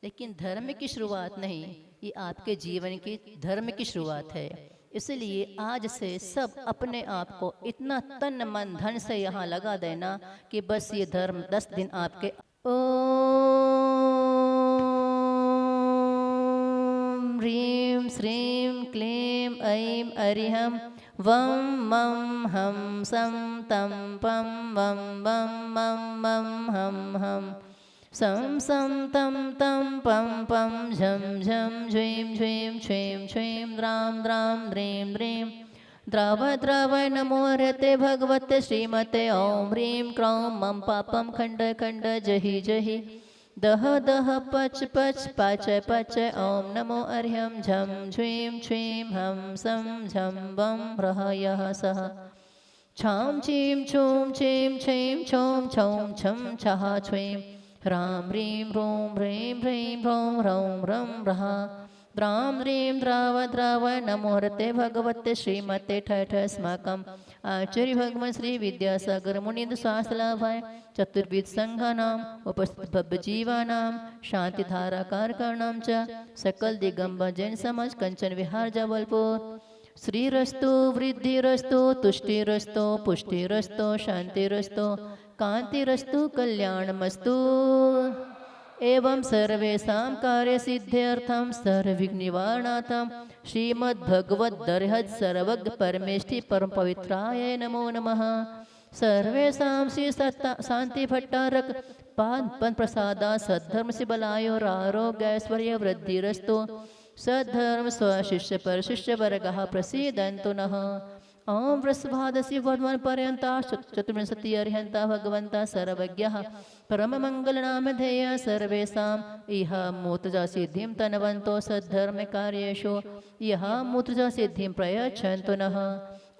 लेकिन धर्म की शुरुआत नहीं, ये आपके जीवन की धर्म की शुरुआत है। इसलिए आज से सब अपने आप को इतना तन मन धन से यहाँ लगा देना कि बस ये धर्म 10 दिन आपके। ओम ह्रीं श्रीं क्लीं ऐं अरिहं वं मं हम सं तं पं वं वं मं मं हम हम सं सं तं तं पं पं झं झं झ्वीं झ्वीं छ्वीं छ्वीं द्रां द्रां द्रीं द्रीं द्राव द्राव नमो हरते भगवते श्रीमते ॐ ह्रीं क्रों मम पापं खण्ड खण्ड जहि जहि दह दह पच पच पच पच ॐ नमो अर्ह्यं झं झ्वीं छ्वीं हं सं झं वं ह्रः यः सः छां चीं छूं चीं छीं छौं छौं छं छः छ्वीं ह्रां ह्रीं ह्रूं ह्रीं ह्रीं ह्रौं ह्रौं ह्रं ह्रः द्रां द्रीं द्राव द्राव नमो हरते भगवते श्रीमते ठठ अस्माकम् आचार्य भगवान श्री विद्यासागर मुनीन्द्र स्वास्थलाभाय चतुर्विध संघानाम् उपस्थित जीवानां शांतिधारा कारकाणां च सकल दिगंबर जैन समाज कंचन विहार जबलपुर श्रीरस्तु वृद्धिरस्तु तुष्टिरस्तु पुष्टिरस्तु शांतिरस्तु कांतिरस्तु कल्याणमस्तु एवं सर्वेषां कार्यसिद्ध्यर्थं सर्वविघ्ननिवारणार्थं श्रीमद्भगवद्दर्हत् सर्वज्ञ परमेष्ठि परम पवित्राय नमो नमः। सर्वेषां श्री शांति भट्टारक पाद प्रसादा सद्धर्म से बलायो आरोग्य ऐश्वर्य वृद्धिरस्तु सद्धर्म स्वशिष्य पर शिष्य वर्गः प्रसीदन्तु नः। ओम वृषभादसि वर्धमान पर्यंता चतुर्विंशति अर्हंता भगवंता सर्वज्ञः परम मंगल नाम ध्येय सर्वेषां इह मूर्तजा सिद्धिं तन्वन्तो सद्धर्म कार्येषु इह मूर्तजा सिद्धिं प्रयच्छन्तु नः।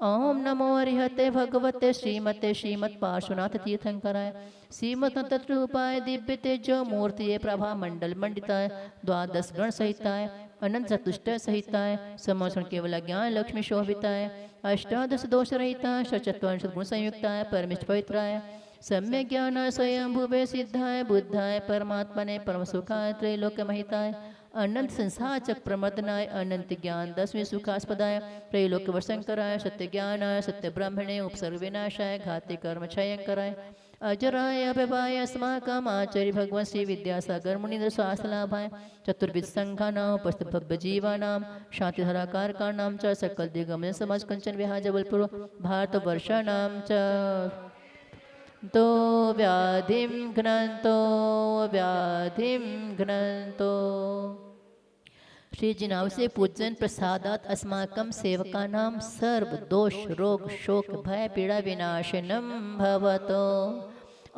ओम नमो हरिहते भगवते श्रीमते श्रीमत्पार्श्वनाथ तीर्थंकराय श्रीमत्तत्रूपाय दिव्य तेजो मूर्ति प्रभा मंडल मंडिताय द्वादश गण सहिताय अनंत चतुष्टय सहिताय समर्षण केवल ज्ञान लक्ष्मी शोभिताय अष्टादश दोष रहिताय षट्चत्वारिंश गुण संयुक्ताय परमेश्वर पवित्राय सम्यक ज्ञान स्वयं भुवे सिद्धाय बुद्धाय परमात्मने परम सुखाय त्रैलोक्य महिताय अनंत संसार चक्र प्रमदनाय अनंत ज्ञान दसवें सुखास्पदाय त्रैलोक्य वशंकराय सत्य ज्ञानाय सत्य ब्राह्मणे उपसर्ग विनाशाय घाति कर्म क्षयंकराय अजराय अभवाय अस्माकम् आचार्य भगवान श्री विद्यासागर मुनीन्द्र स्वास्थलाभाय चतुर्विध संघानाम् उपस्थित भव्य जीवानां शांतिधारा कारकाणां च सकल दिगंबर समाज कंचन विहार जबलपुर भारतवर्षाणां च तो व्याधिं घ्नन्तो श्री जिनाव से पूजन प्रसादात अस्माकं सेवकानां सर्व दोष रोग शोक भय पीड़ा विनाशनम भवतो।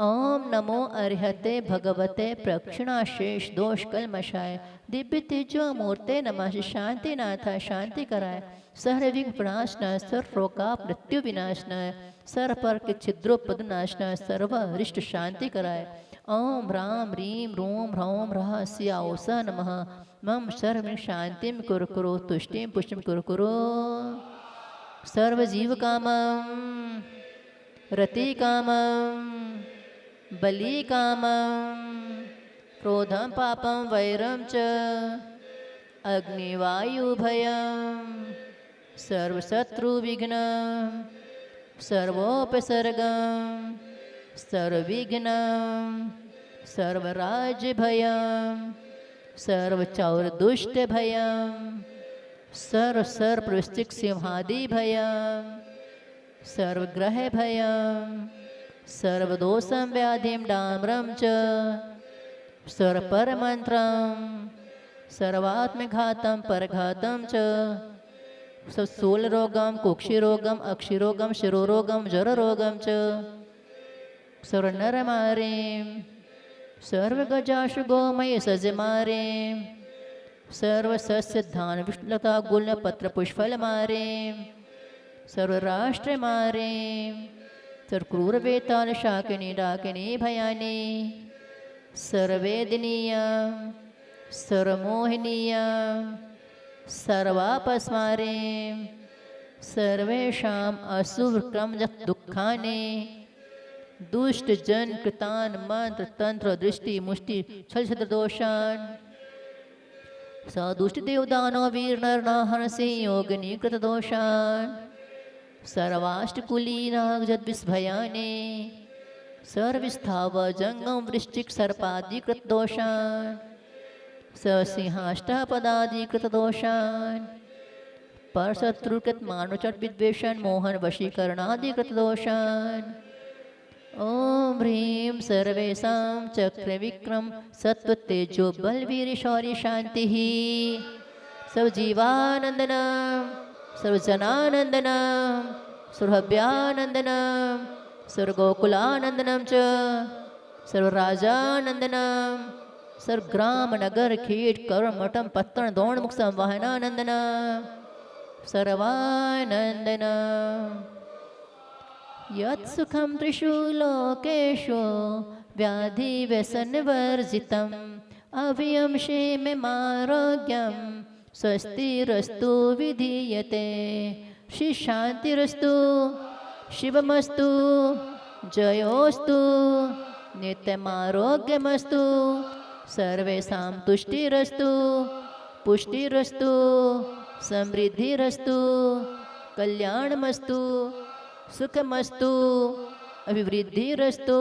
ओम नमो अर्हते भगवते प्रक्षिणाशेष दोष कलमशाय दिव्य तेजो मूर्ते नमः शांतिनाथ शांति कराय सर्वविघ्न प्रणाशनाय सर्व रोगा मृत्यु विनाशनाय सर्व पर के छिद्रोपदनाशनाय सर्व हृष्ट शांति कराय। ओम ह्रां ह्रीं ह्रूं ह्रौं ह्रः स्याओस नमः मम सर्व शांतिं कुरु कुरु तुष्टिं पुष्टिं कुरु कुरु सर्वजीव कामं रति कामं बलि कामं क्रोधं पापं वैरं च अग्निवायुभयं सर्वशत्रुविघ्नं सर्वोपसर्गं सर्वविघ्नं सर्वराज्यभयं सर्वचौरदुष्टभयं सर्वप्रवृष्टिक सिंहादिभयं सर्वग्रहभयं सर्वदोषं व्याधिं डाम्रं च सर्वपरमन्त्रं सर्वात्मघातं परघातं च स्थूलरोगं कुक्षिरोगं अक्षिरोगं शिरोरोगं जररोगं च सर्वनरमारीं सर्वगजाशुगोमय सजमारीं सर्वसस्यधान विष्णुलता गुल्मपत्रपुष्फलमारीं सर्वराष्ट्रमारीं सर्वक्रूरवेताल शाकिनी डाकिनी भयानी सर्ववेदनीयं सर्वमोहिनीयं सर्वापस्मारीं सर्वेषाम् अशुभक्रम दुःखानि दुष्ट जन कृतान मंत्र तंत्र दृष्टि मुष्टि छल छत्र दोषान सदुष्टदेव दानव वीर नर नाहरसे योगिनी कृत दोषान् सर्वाष्टकुलीनाग जद्विस्भयाने सर्विस्थाव जंगम वृश्चिक सर्पादिकृत दोषान् सिंहाष्टपदादिकृत दोषान् परशत्रुकृत मानुचट विद्वेषण मोहन वशीकरणादिकृत दोषान् ओम ह्रीं सर्वेषां चक्र विक्रम सत्व तेजो बलवीर शौर्य शांति सर्व जीवानंदनम सर्वजनानंदनम सर्वभव्यानंदनम सर्वगोकुलानंदनम च सर्वराजानंदनम सर्वग्राम नगर खेट करम मठम पत्तन दौण मुख संवाहनानंदनम सर्वानंदनम यत्सुखं त्रिषु लोकेषु व्याधि व्यसनवर्जितम् अव्ययं क्षेममारोग्यं स्वस्तिरस्तु विधीयते श्री शांतिरस्तु शिवमस्तु जयोस्तु नित्यमारोग्यमस्तु सर्वेषां तुष्टिरस्तु पुष्टिरस्तु समृद्धिरस्तु कल्याणमस्तु सुखमस्तु अभिवृद्धिरस्तु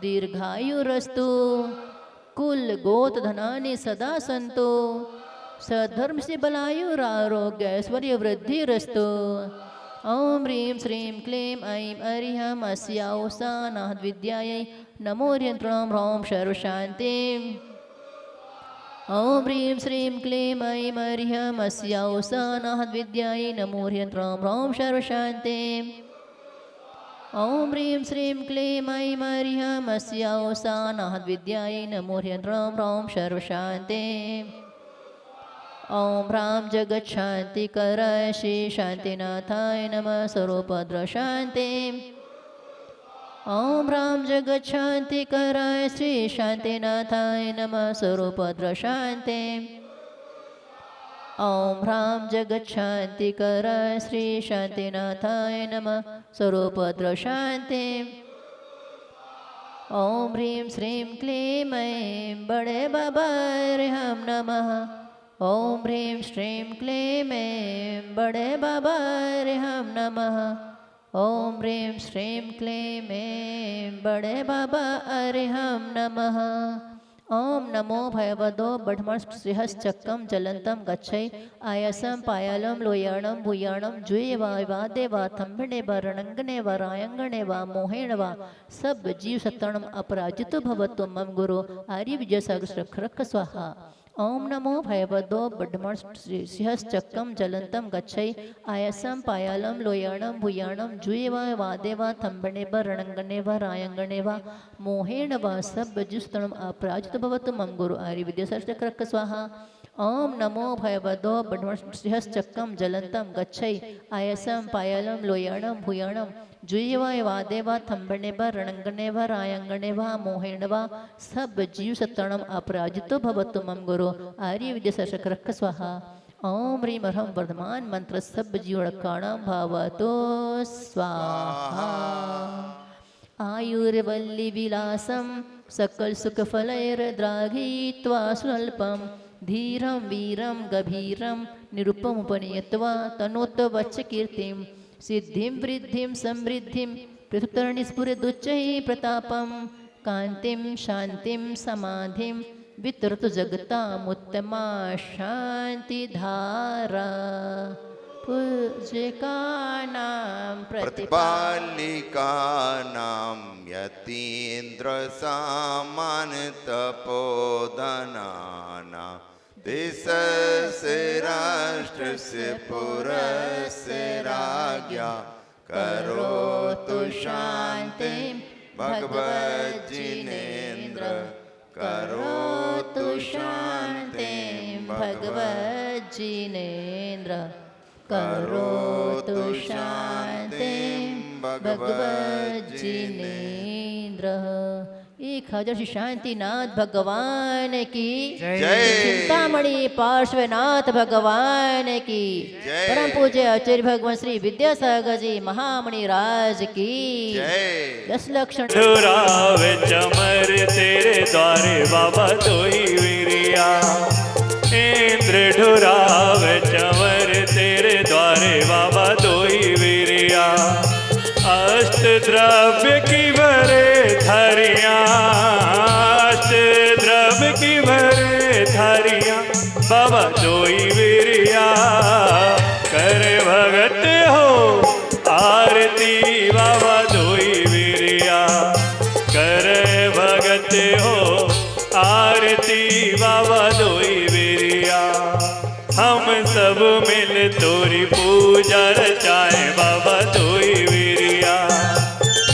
दीर्घायुरस्तु कुल गोत धनानि सदा सन्तु सद्धर्म से बलायुरारोग्य ऐश्वर्य वृद्धिरस्तु ओम ह्रीं श्रीं क्लीं ऐं अर्ह्यं अस्याौसानाद् विद्यायै नमो ह्यन्त्रां ह्रौं सर्वशान्तिम् ओम ह्रीं श्रीं क्लीं ऐं अर्ह्यं अस्याौसानाद् विद्यायै नमो ह्यन्त्रां ह्रौं सर्वशान्तिम् ओम ह्रीं श्रीं क्लीं ऐं अर्ह्यं अस्याौसानाद् विद्यायै नमो ह्यन्त्रां ह्रौं सर्वशान्तिम् ओम ह्रां जगच्छान्तिकराय श्री शान्तिनाथाय नमः सर्वोपद्रवशान्तिम् ओम ह्रां जगच्छान्तिकराय श्री शान्तिनाथाय नमः सर्वोपद्रवशान्तिम् ओम ह्रां जगच्छान्तिकराय श्री शान्तिनाथाय नमः सर्वोपद्रवशान्तिम् ओम ह्रीं श्रीं क्लीं ऐं बड़े बाबार्हं नमः ओम ह्रीं श्रीं क्लीं ऐं बड़े बाबार्हं नमः ओम ह्रीं श्रीं क्लीं ऐं बड़े बाबा अर्हं नमः ओम नमो भयवदो बढमश्रिहश्चक्रं जलन्तं गच्छै आयसं पायालं लोयाणं भूयाणं जुये वा देवा थम्बिणे वा रणंगणे वा रायंगणे वा मोहेण वा सब जीव सत्तणम अपराजितो भवतु मम गुरु आर्य विजय सागरख स्वाहा ओम नमो भयवदो बढमश्रिहश्चक्रं जलन्तं गच्छै आयसं पायालं लोयाणं भूयाणं जुये वा देवा थम्बिणे वा रणंगणे वा रायंगणे वा मोहेण वा सब जीव सत्तणम अपराजितो भवतु मम गुरु आर्य विद्या सागरख स्वाहा ओम नमो भयवदो बढमश्रिहश्चक्रं जलन्तं गच्छै आयसं पायालं लोयाणं भूयाणं जुये वा देवा थम्बिणे वा रणंगणे वा रायंगणे वा मोहेण वा सब जीव सत्तणम अपराजितो भवतु मम गुरु आर्य विद्या सागरख स्वाहा ओम ह्रीं अर्हं वर्धमान मंत्र सब जीवणकाणां भवतो स्वाहा आयुर्वल्ली विलासं सकल सुख फलैर्द्राघयित्वा स्वल्पं धीरं वीरं गभीरं निरुपमुपनीयत्वा तनोत वच्च कीर्तिं सिद्धिं वृद्धिं समृद्धिं पृथुतरणि स्फुरदुच्चैः प्रतापं कान्तिं शान्तिं समाधिं वितरतु जगतामुत्तमा शान्तिधारा पूज्यकानां प्रतिपालिकानां यतीन्द्रसामान्यतपोधनानां देशस्य राष्ट्रस्य पुरस्य राज्ञा करोतु शान्तिं भगवज्जिनेन्द्र करोतु शान्तिं भगवज्जिनेन्द्र करोतु शान्तिं भगवज्जिनेन्द्र 1000 श्री शांतिनाथ भगवान की जय। चिंतामणि पार्श्वनाथ भगवान की परम पूज्य आचार्य भगवान श्री विद्यासागर जी महामणि राज की जय। 10 लक्षण चमर तेरे द्वारे बाबा तो ही वीरिया द्रव्य की भरे थारियां, अष्ट द्रव्य की भरे थारियां, बाबा दोई वीरिया करे भगत हो आरती, बाबा दोई वीरिया करे भगत हो आरती, बाबा दोई वीरिया। हम सब मिल तोरी पूजा रचाए, बाबा दोई वीरिया।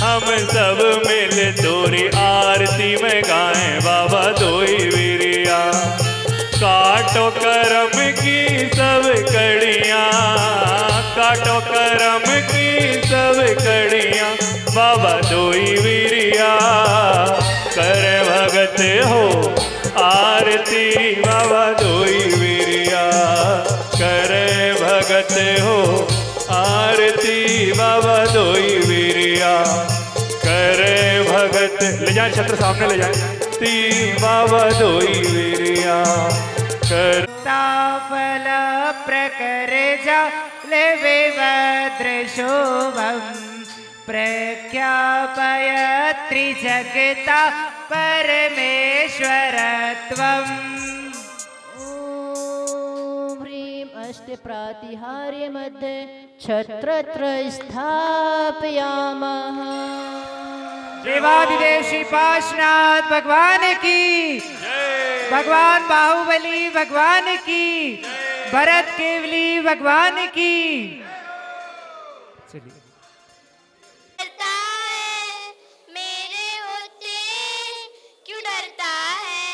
हम सब मिल तोरी आरती में गाएं, बाबा दोई वीरिया। काटो करम की सब कड़ियाँ, काटो करम की सब कड़ियाँ, बाबा दोई वीरिया करे भगत हो आरती, बाबा दोई वीरिया करे भगत हो आरती, बाबा दोई वीरिया करे भगत। ले जाए छत्र सामने ले जाए, ती बाबा दोई वीरिया कर। फल प्रकर जाले भद्रशोभम् प्रख्यापय त्रिजगता परमेश्वरत्वम्। ॐ ह्रीं अष्टप्रातिहार्य मध्ये छत्रत्र स्थापयामः। देवादिदेव पार्श्वनाथ भगवान की, भगवान बाहुबली भगवान की, भरत केवली भगवान की। चलिए डरता है मेरे होते क्यों डरता है,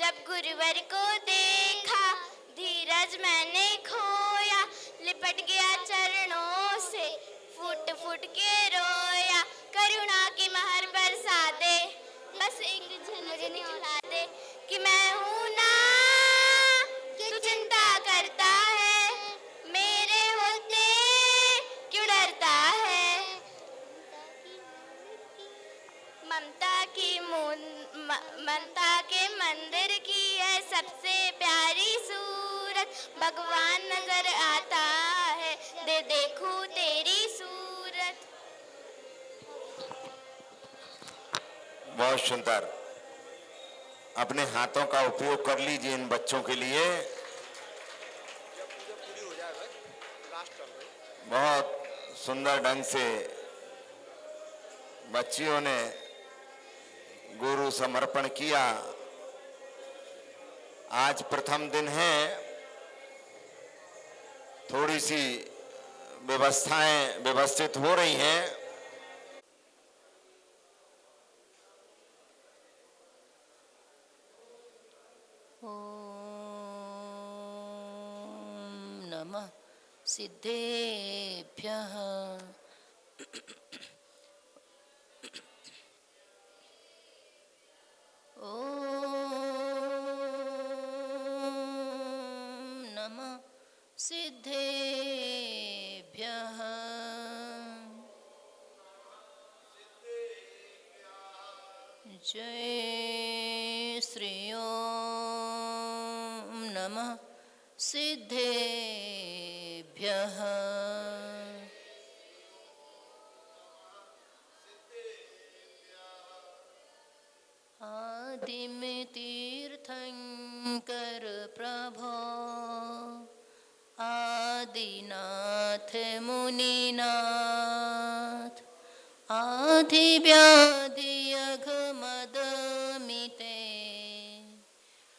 जब गुरुवर को देखा धीरज मैंने खोया, लिपट गया चरणों से फुट फुट के रोया, करुणा की महर बरसा दे, बस एक झलक दिखला दे कि मैं हूँ ना, तू चिंता करता है मेरे होते क्यों डरता है। ममता के मंदिर की है सबसे प्यारी सूरत, भगवान नजर आता है दे देखूं तेरी सूरत। बहुत सुंदर। अपने हाथों का उपयोग कर लीजिए इन बच्चों के लिए। बहुत सुंदर ढंग से बच्चियों ने गुरु समर्पण किया। आज प्रथम दिन है, थोड़ी सी व्यवस्थाएं व्यवस्थित हो रही हैं। ॐ नमः सिद्धेभ्यः। ॐ नमः सिद्धेभ्यः। जय श्री ओम नमः सिद्धेभ्यः। आदि में तीर्थंकर प्रभो, आदिनाथ मुनिनाथ, आदि व्याधि अघमद मिटे,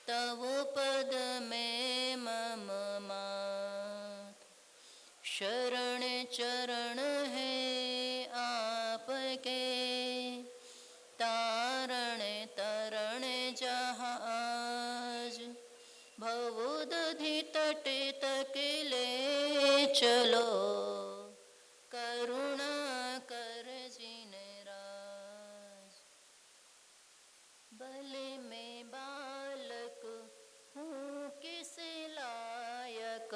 तव पद में मम मात। शरण चरण है आपके, तारण तरण जहाज, भवदधि तट तक ले चलो, करुणा कर जिन राज। भले में बालक हूँ किस लायक,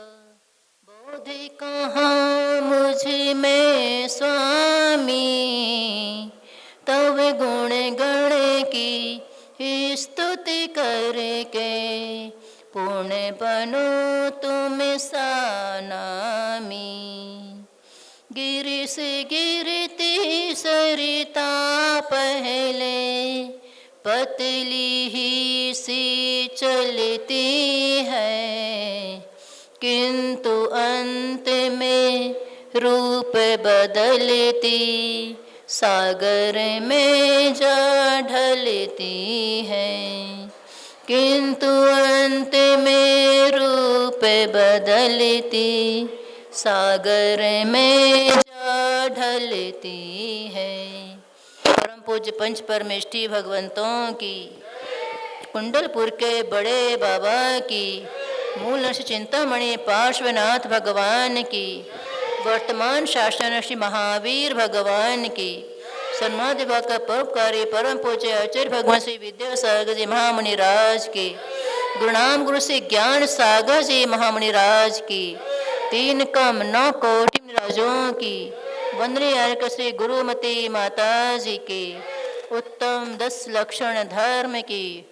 बोधि कहाँ मुझ में स्वामी। तब गुण गण की स्तुति करके, पुण्य बनो तुम सा नामी। गिरि से गिरती ही सरिता पहले पतली ही सी चलती है, किंतु अंत में रूप बदलती सागर में जा ढलती है, किंतु अंत में रूप बदलती सागर में जा ढलती है। परम पूज्य पंच परमेष्ठी भगवंतों की, कुंडलपुर के बड़े बाबा की, मूल चिंतामणि पार्श्वनाथ भगवान की, वर्तमान शासन श्री महावीर भगवान की, सन्माद विभाग का परोपकारी परम पूज्य आचार्य भगवान श्री विद्यासागर जी महामुनि राज की, गुरुनाम गुरु श्री ज्ञान सागर जी महामुनि राज की, 3 कम 9 कोटि राजों की, वंदनीय अर्क श्री गुरुमती माता जी की, उत्तम 10 लक्षण धर्म की,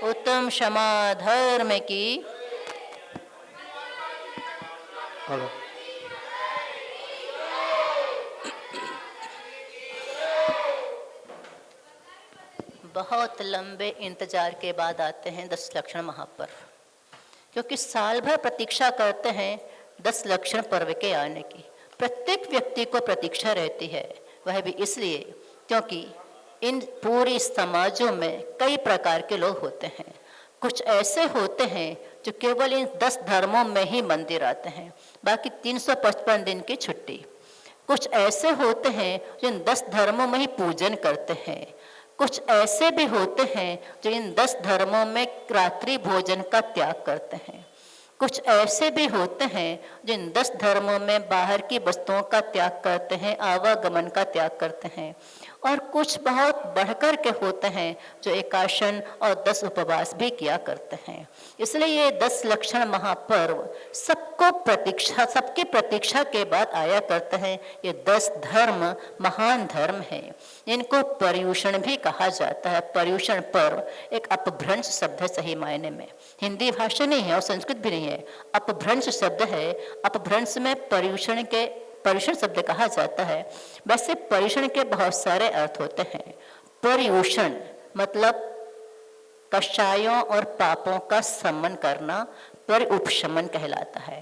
उत्तम क्षमा धर्म की, बहुत लंबे इंतजार के बाद आते हैं 10 लक्षण महापर्व, क्योंकि साल भर प्रतीक्षा करते हैं 10 लक्षण पर्व के आने की। प्रत्येक व्यक्ति को प्रतीक्षा रहती है, वह भी इसलिए क्योंकि इन पूरी समाजों में कई प्रकार के लोग होते हैं। कुछ ऐसे होते हैं जो केवल इन 10 धर्मों में ही मंदिर आते हैं, बाकी 355 दिन की छुट्टी। कुछ ऐसे होते हैं जो इन 10 धर्मों में ही पूजन करते हैं। कुछ ऐसे भी होते हैं जो इन 10 धर्मों में रात्रि भोजन का त्याग करते हैं। कुछ ऐसे भी होते हैं जो इन 10 धर्मों में बाहर की वस्तुओं का त्याग करते हैं, आवागमन का त्याग करते हैं। और कुछ बहुत बढ़कर के होते हैं जो एकाशन और 10 उपवास भी किया करते हैं। इसलिए ये 10 लक्षण महापर्व सबकी प्रतीक्षा के बाद आया करते हैं। ये 10 धर्म महान धर्म है, इनको पर्युषण भी कहा जाता है। पर्युषण पर्व एक अपभ्रंश शब्द है सही मायने में, हिंदी भाषा नहीं है और संस्कृत भी नहीं है, अपभ्रंश शब्द है। अपभ्रंश में पर्युषण शब्द कहा जाता है। वैसे पर्युषण के बहुत सारे अर्थ होते हैं। पर्युषण मतलब कषायों और पापों का शमन करना परिउपशमन कहलाता है।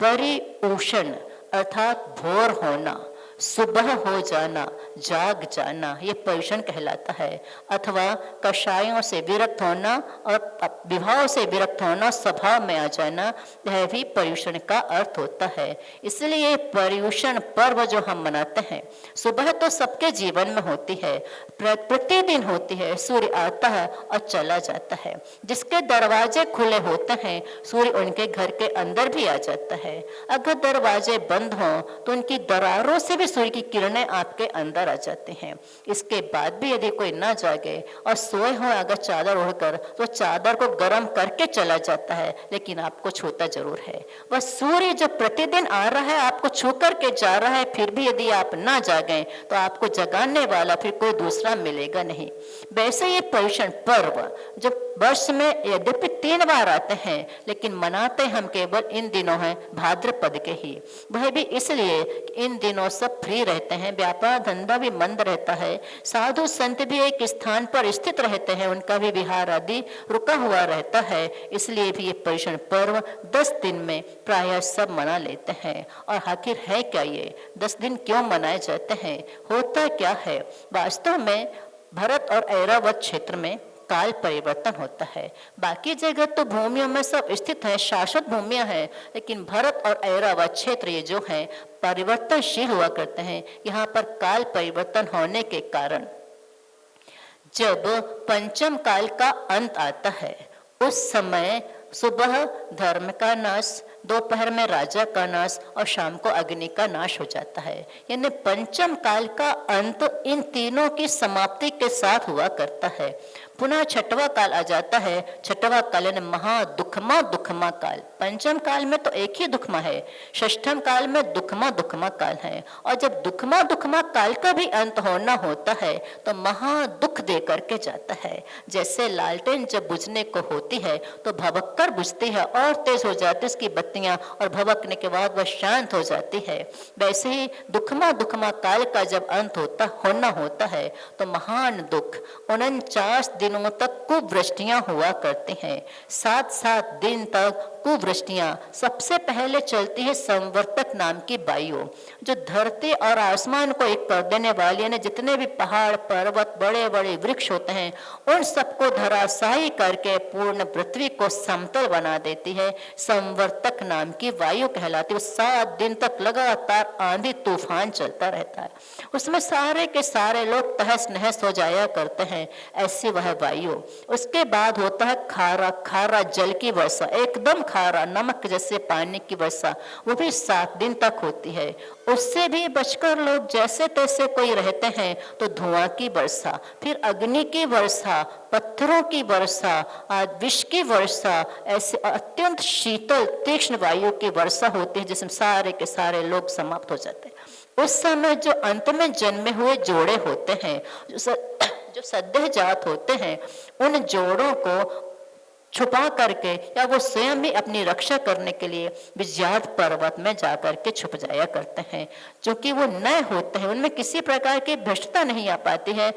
परिउषण अर्थात भोर होना, सुबह हो जाना, जाग जाना, ये पर्युषण कहलाता है। अथवा कषायों से विरक्त होना और विवाह से विरक्त होना, स्वभाव में आ जाना, यह भी पर्युषण का अर्थ होता है। इसलिए पर्युषण पर्व जो हम मनाते हैं, सुबह तो सबके जीवन में होती है, प्रतिदिन होती है। सूर्य आता है और चला जाता है। जिसके दरवाजे खुले होते हैं, सूर्य उनके घर के अंदर भी आ जाता है। अगर दरवाजे बंद हों तो उनकी दरारों से भी सूर्य की किरणें आपके अंदर आ जाती हैं। इसके बाद भी यदि कोई ना जागे और सोए हो अगर चादर ओढ़कर, तो चादर को गर्म करके चला जाता है, लेकिन आपको छूता जरूर है। वह सूर्य जो प्रतिदिन आ रहा है, आपको छू करके जा रहा है, फिर भी यदि आप ना जागें तो आपको जगाने वाला फिर कोई दूसरा मिलेगा नहीं। वैसे ये पर्युषण पर्व जो वर्ष में यद्यपि 3 बार आते हैं, लेकिन मनाते हम केवल इन दिनों हैं भाद्रपद के ही। वह भी इसलिए कि इन दिनों सब फ्री रहते हैं, व्यापार धंधा भी मंद रहता है, साधु संत भी एक स्थान पर स्थित रहते हैं, उनका भी विहार आदि रुका हुआ रहता है। इसलिए भी ये पर्युषण पर्व 10 दिन में प्रायः सब मना लेते हैं। और आखिर है क्या ये 10 दिन क्यों मनाए जाते हैं, होता क्या है? वास्तव में भरत और ऐरावत क्षेत्र में काल परिवर्तन होता है। बाकी जगह तो भूमियों में सब स्थित है, शाश्वत भूमियां हैं, लेकिन भरत और ऐरावत क्षेत्र ये जो हैं परिवर्तनशील हुआ करते हैं। यहाँ पर काल परिवर्तन होने के कारण जब पंचम काल का अंत आता है, उस समय सुबह धर्म का नाश, दोपहर में राजा का नाश और शाम को अग्नि का नाश हो जाता है। यानी पंचम काल का अंत इन तीनों की समाप्ति के साथ हुआ करता है। पुनः छठवां काल आ जाता है। छठवां काल यानी दुखमा काल। पंचम काल में तो एक ही दुखमा है, षष्ठम काल में दुखमा काल है। और जब दुखमा काल का भी अंत होना होता है तो महादुख दे करके जाता है। जैसे लालटेन जब बुझने को होती है तो भभक कर बुझती है और तेज हो जाती है उसकी बत्तियां, और भभकने के बाद वह शांत हो जाती है। वैसे ही दुखमा काल का जब अंत होना होता है तो महान दुख 49 दिनों तक कुवृष्टियां हुआ करती हैं। 7 दिन तक कुवृष्टियां। सबसे पहले चलती है संवर्तक नाम की वायु, जो धरती और आसमान को एक कर देने वाली है। जितने भी पहाड़ पर्वत बड़े बड़े वृक्ष होते हैं उन सबको धराशायी करके पूर्ण पृथ्वी को समतल बना देती है। संवर्तक नाम की वायु कहलाती है। 7 दिन तक लगातार आंधी तूफान चलता रहता है, उसमें सारे के सारे लोग तहस नहस हो जाया करते हैं। ऐसी वह वायु। उसके बाद होता है खारा जल की वर्षा, एकदम खारा नमक जैसे पानी की वर्षा, वो भी 7 दिन तक होती है। उससे भी बचकर लोग जैसे तैसे कोई रहते हैं तो धुआं की वर्षा, फिर अग्नि की वर्षा, पत्थरों की वर्षा, विष की वर्षा, ऐसे अत्यंत शीतल तीक्ष्ण वायु की वर्षा होती है जिसमें सारे के सारे लोग समाप्त हो जाते हैं। उस समय जो अंत में जन्मे हुए जोड़े होते हैं, जो सद्य जात होते हैं, उन जोड़ों को छुपा करके या वो स्वयं भी अपनी रक्षा करने के लिए विजयाद पर्वत में जाकर के छुप जाया करते हैं। क्योंकि वो नए होते हैं, उनमें किसी प्रकार की भ्रष्टता नहीं आ पाती है,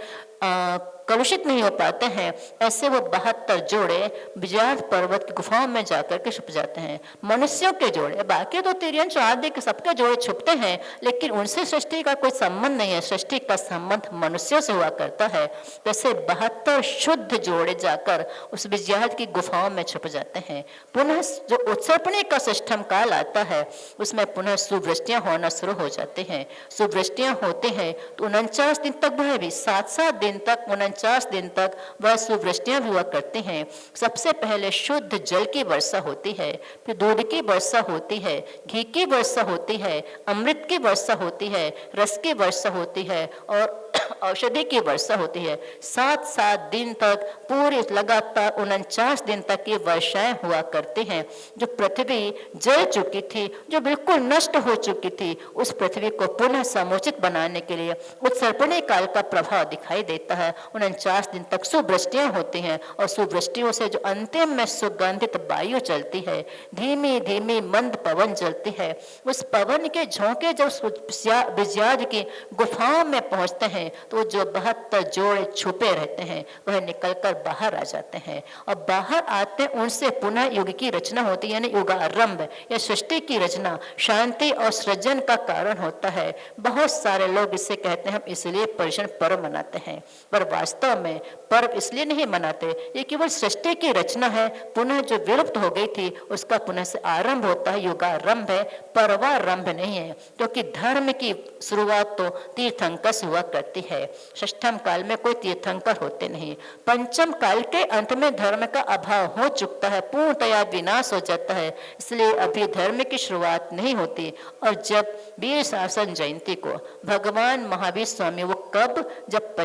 कलुषित नहीं हो पाते हैं। ऐसे वो 72 जोड़े विजयाद पर्वत की गुफाओं में जाकर के छुप जाते हैं। मनुष्यों के जोड़े, बाकी तो तिर्यंश आदि के सबके जोड़े छुपते हैं, लेकिन उनसे सृष्टि का कोई संबंध नहीं है। सृष्टि का संबंध मनुष्यों से हुआ करता है। वैसे 72 शुद्ध जोड़े जाकर उस विजयाद की गुफाओं में छुप जाते हैं। पुनः जो उत्सर्पणी का षष्ठम काल आता है उसमें पुनः सुवृष्टियां होना शुरू हो जाती हैं। सुवृष्टियां होती हैं तो 49 दिन तक वह भी 7 दिन तक 49 दिन तक वह सुवृष्टियां भी हुआ करती हैं। सबसे पहले शुद्ध जल की वर्षा होती है, फिर दूध की वर्षा होती है, घी की वर्षा होती है, अमृत की वर्षा होती है, रस की वर्षा होती है और औषधि की वर्षा होती है। 7 दिन तक पूरी लगातार 49 दिन तक ये वर्षाएं हुआ करती हैं। जो पृथ्वी जल चुकी थी, जो बिल्कुल नष्ट हो चुकी थी, उस पृथ्वी को पुनः समुचित बनाने के लिए उत्सर्पणी काल का प्रभाव दिखाई देता है। 49 दिन तक सुवृष्टियां होती हैं और सुवृष्टियों से जो अंतिम में सुगंधित वायु चलती है, धीमी धीमी मंद पवन चलती है, उस पवन के झोंके जब विजयाद की गुफाओं में पहुंचते हैं तो जो 72 जोड़े छुपे रहते हैं वह निकलकर बाहर आ जाते हैं। और बाहर आते उनसे पुनः युग की रचना होती है, यानी युगारंभ या सृष्टि की रचना, शांति और सृजन का कारण होता है। बहुत सारे लोग इससे कहते हैं हम इसलिए पर्युषण पर्व मनाते हैं, पर वास्तव में पर्व इसलिए नहीं मनाते, ये केवल सृष्टि की रचना है। पुनः जो विलुप्त हो गई थी उसका पुनः से आरंभ होता है, युगारंभ है, पर्वारंभ नहीं है। क्योंकि धर्म की शुरुआत तो तीर्थंकर से हुआ करती है। षष्ठम काल में कोई तीर्थंकर होते नहीं। पंचम काल के अंत में धर्म का अभाव हो चुका है, पूर्णतया विनाश हो जाता है, इसलिए अभी धर्म की शुरुआत नहीं होती। और जब वीर शासन जयंती को भगवान महावीर स्वामी, वो कब, जब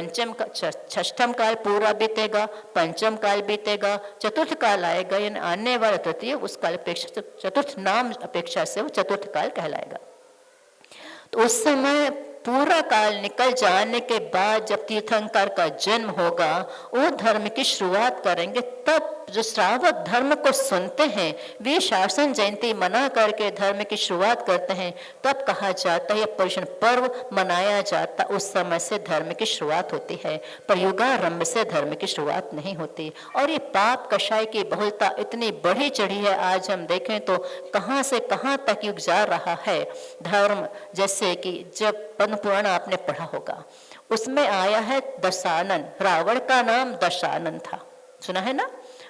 षष्ठम काल पूरा बीतेगा, पंचम काल बीतेगा, चतुर्थ काल आएगा, यानी आने वाला तृतीय, उस काल अपेक्षा चतुर्थ नाम अपेक्षा से वो चतुर्थ काल कहलाएगा। तो उस समय पूरा काल निकल जाने के बाद जब तीर्थंकर का जन्म होगा, वो धर्म की शुरुआत करेंगे। तब जो श्रावक धर्म को सुनते हैं, वे शासन जयंती मना करके धर्म की शुरुआत करते हैं, तब कहा जाता है पर्युषण पर्व मनाया जाता। उस समय से धर्म की शुरुआत होती है, पर युगारंभ से धर्म की शुरुआत नहीं होती। और ये पाप कषाय की बहुलता इतनी बढ़ी चढ़ी है, आज हम देखें तो कहां से कहां तक युग जा रहा है धर्म। जैसे कि जब पद्म पुराण आपने पढ़ा होगा, उसमें आया है दशानन, रावण का नाम दशानन था, सुना है ना।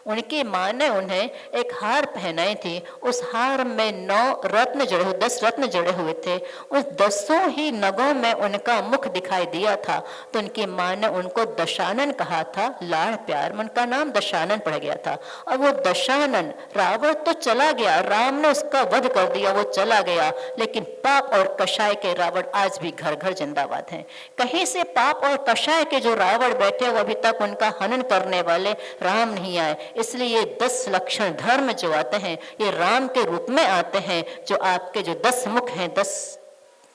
उनकी माँ ने उन्हें एक हार पहनाई थी। उस हार में 9 रत्न जड़े हुए, 10 रत्न जड़े हुए थे। उस 10 ही नगों में उनका मुख दिखाई दिया था। तो उनकी माँ ने उनको दशानन कहा था, लाड़ प्यार में उनका नाम दशानन पड़ गया था। और वो दशानन, रावण तो चला गया, राम ने उसका वध कर दिया, वो चला गया, लेकिन पाप और कषाय के रावण आज भी घर घर जिंदाबाद हैं। कहीं से पाप और कषाय के जो रावण बैठे वो अभी तक उनका हनन करने वाले राम नहीं आए। इसलिए ये 10 लक्षण धर्म जो आते हैं ये राम के रूप में आते हैं। जो आपके जो 10 मुख हैं, 10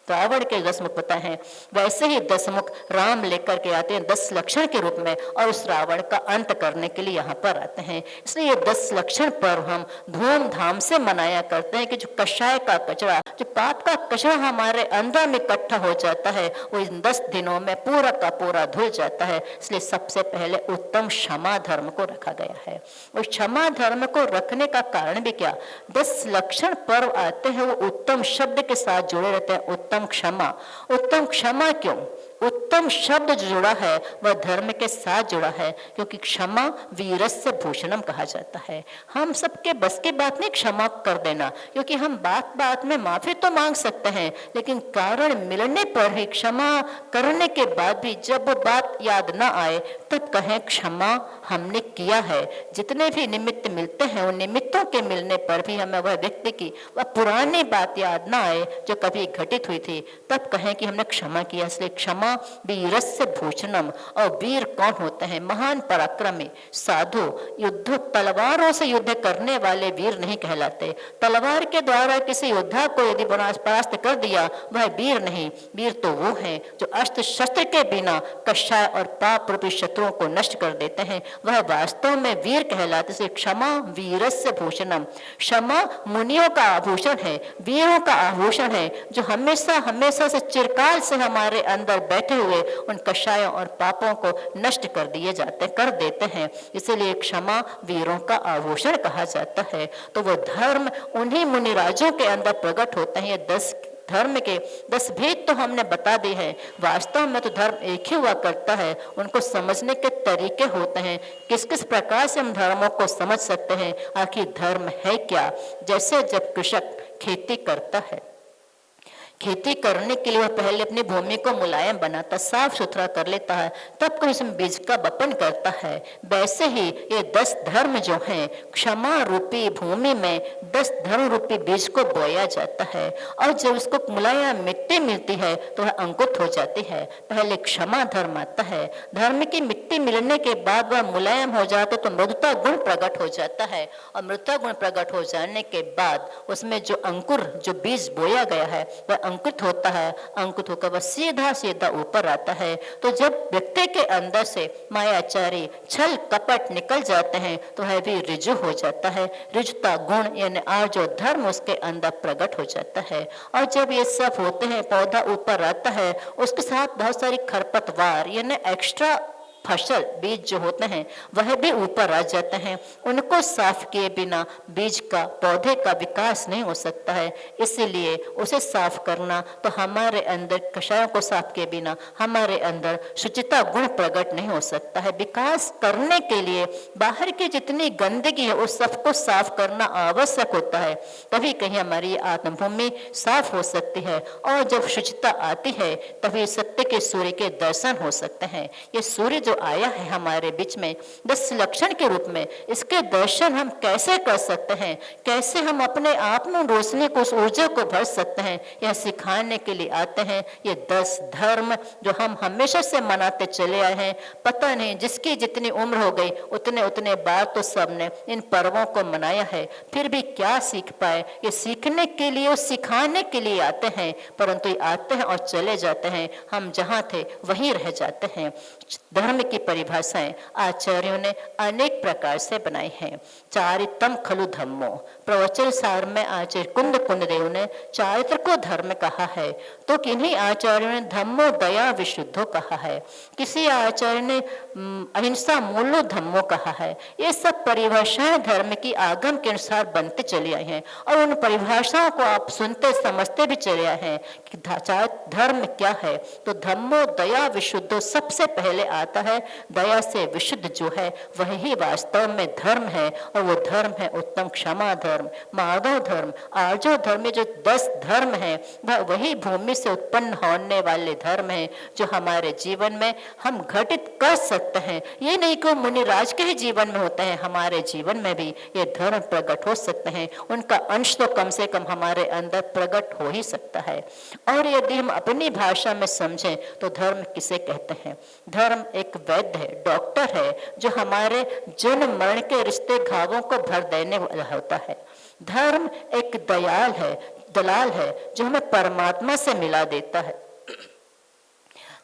रावण के 10 मुख पता है, वैसे ही 10 मुख राम लेकर के आते हैं 10 लक्षण के रूप में, और उस रावण का अंत करने के लिए यहाँ पर आते हैं। इसलिए ये 10 लक्षण पर्व हम धूमधाम से मनाया करते हैं कि जो कषाय का कचरा, जो पाप का कचरा हमारे अंदर में इकट्ठा हो जाता है, वो इन 10 दिनों में पूरा का पूरा धुल जाता है। इसलिए सबसे पहले उत्तम क्षमा धर्म को रखा गया है। उस क्षमा धर्म को रखने का कारण भी क्या, 10 लक्षण पर्व आते हैं वो उत्तम शब्द के साथ जुड़े रहते हैं। उत्तम क्षमा, उत्तम क्षमा क्यों? उत्तम शब्द जो जुड़ा है वह धर्म के साथ जुड़ा है, क्योंकि क्षमा वीरस्य भूषणम कहा जाता है। हम सबके बस की बात नहीं क्षमा कर देना, क्योंकि हम बात बात में माफी तो मांग सकते हैं, लेकिन कारण मिलने पर ही, क्षमा करने के बाद भी जब वो बात याद ना आए तब कहें क्षमा हमने किया है। जितने भी निमित्त मिलते हैं उन निमित्तों के मिलने पर भी हमें वह व्यक्ति की वह पुरानी बात याद ना आए जो कभी घटित हुई थी, तब कहें कि हमने क्षमा किया। इसलिए क्षमा वीरस्य भूषणम। और वीर कौन होते हैं? महान पराक्रमी साधु, युद्ध तलवारों से युद्ध करने वाले वीर नहीं कहलाते। तलवार के द्वारा किसी योद्धा को यदि परास्त कर दिया वह वीर नहीं। वीर तो वो हैं जो अस्त्र शस्त्र के बिना कषाय और पाप रूपी शत्रुओं को नष्ट कर देते हैं, वह वास्तव में वीर कहलाते। से क्षमा वीरस्य भूषणम। क्षमा मुनियों का आभूषण है, वीरों का आभूषण है, जो हमेशा हमेशा से चिरकाल से हमारे अंदर बैठे हुए उन कषायों और पापों को नष्ट कर देते हैं। इसीलिए क्षमा वीरों का आभूषण कहा जाता है। तो वो धर्म उन्हीं मुनिराजों के अंदर प्रकट होते हैं। 10 धर्म के 10 भेद तो हमने बता दी है। वास्तव में तो धर्म एक ही हुआ करता है, उनको समझने के तरीके होते हैं। किस किस प्रकार से हम धर्मों को समझ सकते हैं, आखिर धर्म है क्या? जैसे जब कृषक खेती करता है, खेती करने के लिए वह पहले अपनी भूमि को मुलायम बनाता, साफ सुथरा कर लेता है, तब कोई उसमें बीज का बपन करता है। वैसे ही ये 10 धर्म जो हैं, क्षमा रूपी भूमि में 10 धर्म रूपी बीज को बोया जाता है। और जब उसको मुलायम मिट्टी मिलती है तो वह अंकुरित हो जाती है। पहले क्षमा धर्म आता है, धर्म की मिट्टी मिलने के बाद वह मुलायम हो जाता तो मृदुता गुण प्रकट हो जाता है। और मृदुता गुण प्रकट हो जाने के बाद उसमें जो अंकुर, जो बीज बोया गया है वह अंकुरित होता है। अंकुरित होकर वह सीधा सीधा ऊपर आता है। तो जब व्यक्ति के अंदर से मायाचारी छल कपट निकल जाते हैं तो वह भी ऋजु हो जाता है। ऋजुता गुण यानी आर्जो धर्म उसके अंदर प्रकट हो जाता है। और जब ये सब होते हैं, पौधा ऊपर आता है, उसके साथ बहुत सारी खरपतवार यानी एक्स्ट्रा फसल बीज जो होते हैं वह भी ऊपर आ जाते हैं। उनको साफ किए बिना बीज का, पौधे का विकास नहीं हो सकता है। इसीलिए उसे साफ करना, तो हमारे अंदर कषायों को साफ किए बिना हमारे अंदर शुचिता गुण प्रकट नहीं हो सकता है। विकास करने के लिए बाहर की जितनी गंदगी है उस सबको साफ करना आवश्यक होता है, तभी कहीं हमारी आत्मभूमि साफ हो सकती है। और जब शुचिता आती है तभी सत्य के सूर्य के दर्शन हो सकते हैं। ये सूर्य जो आया है हमारे बीच में 10 लक्षण के रूप में, इसके दर्शन हम कैसे कर सकते हैं, कैसे हम अपने आप में रोशनी को, उस ऊर्जा को भर सकते हैं, यह सिखाने के लिए आते हैं ये 10 धर्म जो हम हमेशा से मनाते चले आए हैं। पता नहीं जिसकी जितनी उम्र हो गई उतने उतने बार तो सबने इन पर्वों को मनाया है, फिर भी क्या सीख पाए? ये सीखने के लिए और सिखाने के लिए आते हैं, परंतु ये आते हैं और चले जाते हैं। हम जहाँ थे वहीं रह जाते हैं। धर्म की परिभाषाएं आचार्यों ने अनेक प्रकार से बनाई हैं। चारित्रम खलु धम्मो, प्रवचन सार में आचार्य कुंद कुंददेव ने चारित्र को धर्म कहा है, तो किन्हीं आचार्यों ने धम्मो दया विशुद्धो कहा है, किसी आचार्य ने अहिंसा मूलो धम्मो कहा है। ये सब परिभाषाएं धर्म की आगम के अनुसार बनते चली आई हैं और उन परिभाषाओं को आप सुनते समझते भी चले आए हैं कि धर्म क्या है। तो धम्मो दया विशुद्धो सबसे पहले आता है है। दया से विशुद्ध जो है वही वास्तव में धर्म है, और वो धर्म है उत्तम क्षमा धर्म, माधव धर्म, आर्जव धर्म। जो 10 धर्म है वह वही भूमि से उत्पन्न होने वाले धर्म है जो हमारे जीवन में हम घटित कर सकते हैं। ये नहीं कि मुनिराज के ही जीवन में होते हैं, हमारे जीवन में भी ये धर्म प्रकट हो सकते हैं। उनका अंश तो कम से कम हमारे अंदर प्रकट हो ही सकता है। और यदि हम अपनी भाषा में समझें तो धर्म किसे कहते हैं? धर्म एक वैद्य है, डॉक्टर है, जो हमारे जन्म मरण के रिश्ते घावों को भर देने वाला होता है। धर्म एक दलाल है जो हमें परमात्मा से मिला देता है।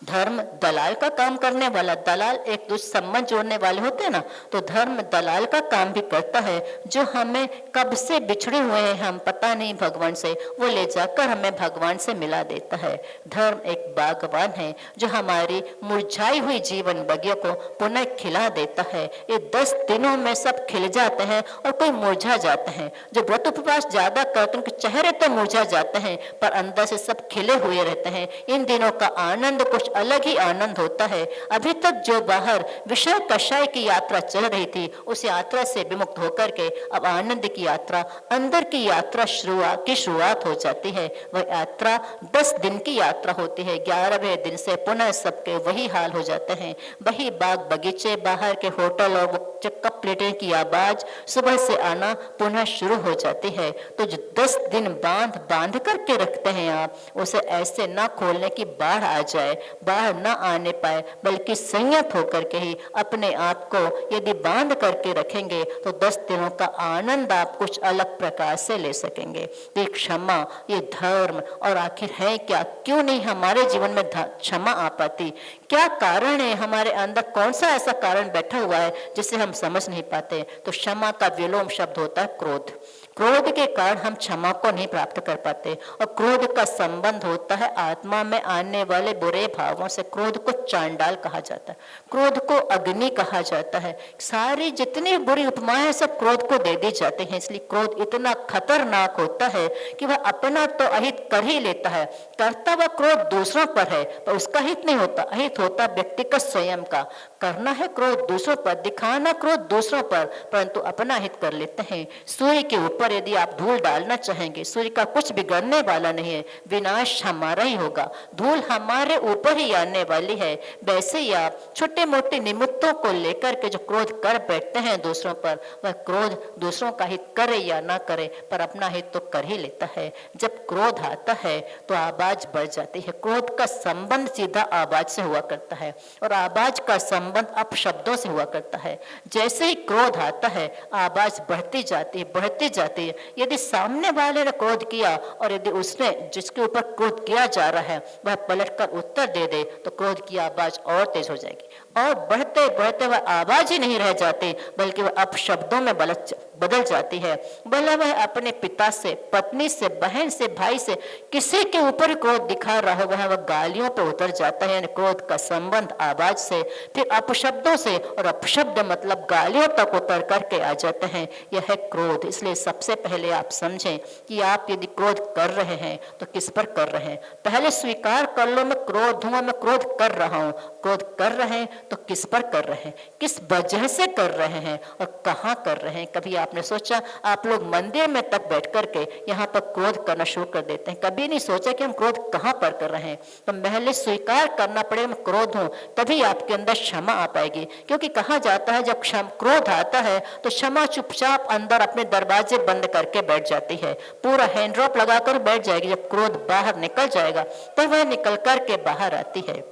धर्म दलाल का काम करने वाला, दलाल एक दूसरे संबंध जोड़ने वाले होते हैं ना, तो धर्म दलाल का काम भी करता है, जो हमें कब से बिछड़े हुए हैं हम पता नहीं भगवान से, वो ले जाकर हमें भगवान से मिला देता है। धर्म एक बागवान है जो हमारी मुरझाई हुई जीवन बगिया को पुनः खिला देता है। ये 10 दिनों में सब खिल जाते हैं और कोई मुरझा जाते हैं। जो व्रत उपवास ज्यादा करते हैं उनके चेहरे तो मुरझा जाते हैं पर अंदर से सब खिले हुए रहते हैं। इन दिनों का आनंद कुछ अलग ही आनंद होता है। अभी तक जो बाहर विषय कषाय की यात्रा चल रही थी उस यात्रा से विमुक्त होकर के अब आनंद की यात्रा, अंदर की यात्रा शुरुआत हो जाती है। वह यात्रा 10 दिन की यात्रा होती है। 11वें दिन से पुनः सबके वही हाल हो जाते हैं। वही बाग बगीचे, बाहर के होटल और कप प्लेटें की आवाज सुबह से आना पुनः शुरू हो जाती है। तो जो 10 दिन बांध करके रखते हैं आप, उसे ऐसे ना खोलने की बाढ़ आ जाए, बाहर न आने पाए, बल्कि संयत होकर के ही अपने आप को यदि बांध करके रखेंगे तो 10 दिनों का आनंद आप कुछ अलग प्रकार से ले सकेंगे। ये क्षमा, ये धर्म, और आखिर है क्या? क्यों नहीं हमारे जीवन में क्षमा आ पाती? क्या कारण है हमारे अंदर? कौन सा ऐसा कारण बैठा हुआ है जिसे हम समझ नहीं पाते? तो क्षमा का विलोम शब्द होता है क्रोध। क्रोध के कारण हम क्षमा को नहीं प्राप्त कर पाते, और क्रोध का संबंध होता है आत्मा में आने वाले बुरे भावों से। क्रोध को चांडाल कहा जाता है, क्रोध को अग्नि कहा जाता है। सारी जितनी बुरी उपमाएं सब क्रोध को दे दी जाती हैं। इसलिए क्रोध इतना खतरनाक होता है कि वह अपना तो अहित कर ही लेता है। करता वह क्रोध दूसरों पर है पर उसका हित नहीं होता, अहित होता व्यक्ति का स्वयं का। करना है क्रोध दूसरों पर, दिखाना क्रोध दूसरों पर, परंतु अपना हित कर लेते हैं। सूर्य के ऊपर यदि आप धूल डालना चाहेंगे, सूर्य का कुछ बिगड़ने वाला नहीं है, विनाश हमारा ही होगा, धूल हमारे ऊपर ही आने वाली है। वैसे ही आप छोटे मोटे निमित्तों को लेकर के जो क्रोध कर बैठते हैं दूसरों पर, वह क्रोध दूसरों का हित करे या ना करे पर अपना हित तो कर ही लेता है। जब क्रोध आता है तो आवाज बढ़ जाती है। क्रोध का संबंध सीधा आवाज से हुआ करता है, और आवाज का संबंध अपशब्दों से हुआ करता है। जैसे ही क्रोध आता है आवाज बढ़ती जाती है। यदि सामने वाले ने क्रोध किया और यदि उसने जिसके ऊपर क्रोध किया जा रहा है वह पलटकर उत्तर दे दे तो क्रोध की आवाज और तेज हो जाएगी, और बढ़ते बढ़ते वह आवाज ही नहीं रह जाती बल्कि वह अपशब्दों में बदल जाती है। भला वह अपने पिता से, पत्नी से, बहन से, भाई से किसी के ऊपर क्रोध दिखा रहा हो, वह गालियों पर उतर जाता है। क्रोध का संबंध आवाज से, फिर अपशब्दों से, और अपशब्द मतलब गालियों तक उतर करके आ जाते हैं। यह है क्रोध। इसलिए सबसे पहले आप समझें कि आप यदि क्रोध कर रहे हैं तो किस पर कर रहे हैं। पहले स्वीकार कर लो मैं क्रोध हूं, मैं क्रोध कर रहा हूं। क्रोध कर रहे हैं तो किस पर कर रहे हैं, किस वजह से कर रहे हैं और कहां कर रहे हैं। कभी आपने सोचा? आप लोग मंदिर में तक बैठ करके यहाँ पर क्रोध करना शुरू कर देते हैं, कभी नहीं सोचा कि हम क्रोध कहां पर कर रहे हैं। तो पहले स्वीकार करना पड़ेगा मैं क्रोध हूं, तभी आपके अंदर क्षमा आ पाएगी। क्योंकि कहा जाता है जब क्रोध आता है तो क्षमा चुपचाप अंदर अपने दरवाजे बंद करके बैठ जाती है, पूरा हैंड ड्रॉप लगाकर बैठ जाएगी। जब क्रोध बाहर निकल जाएगा तो वह निकल करके बाहर आती है।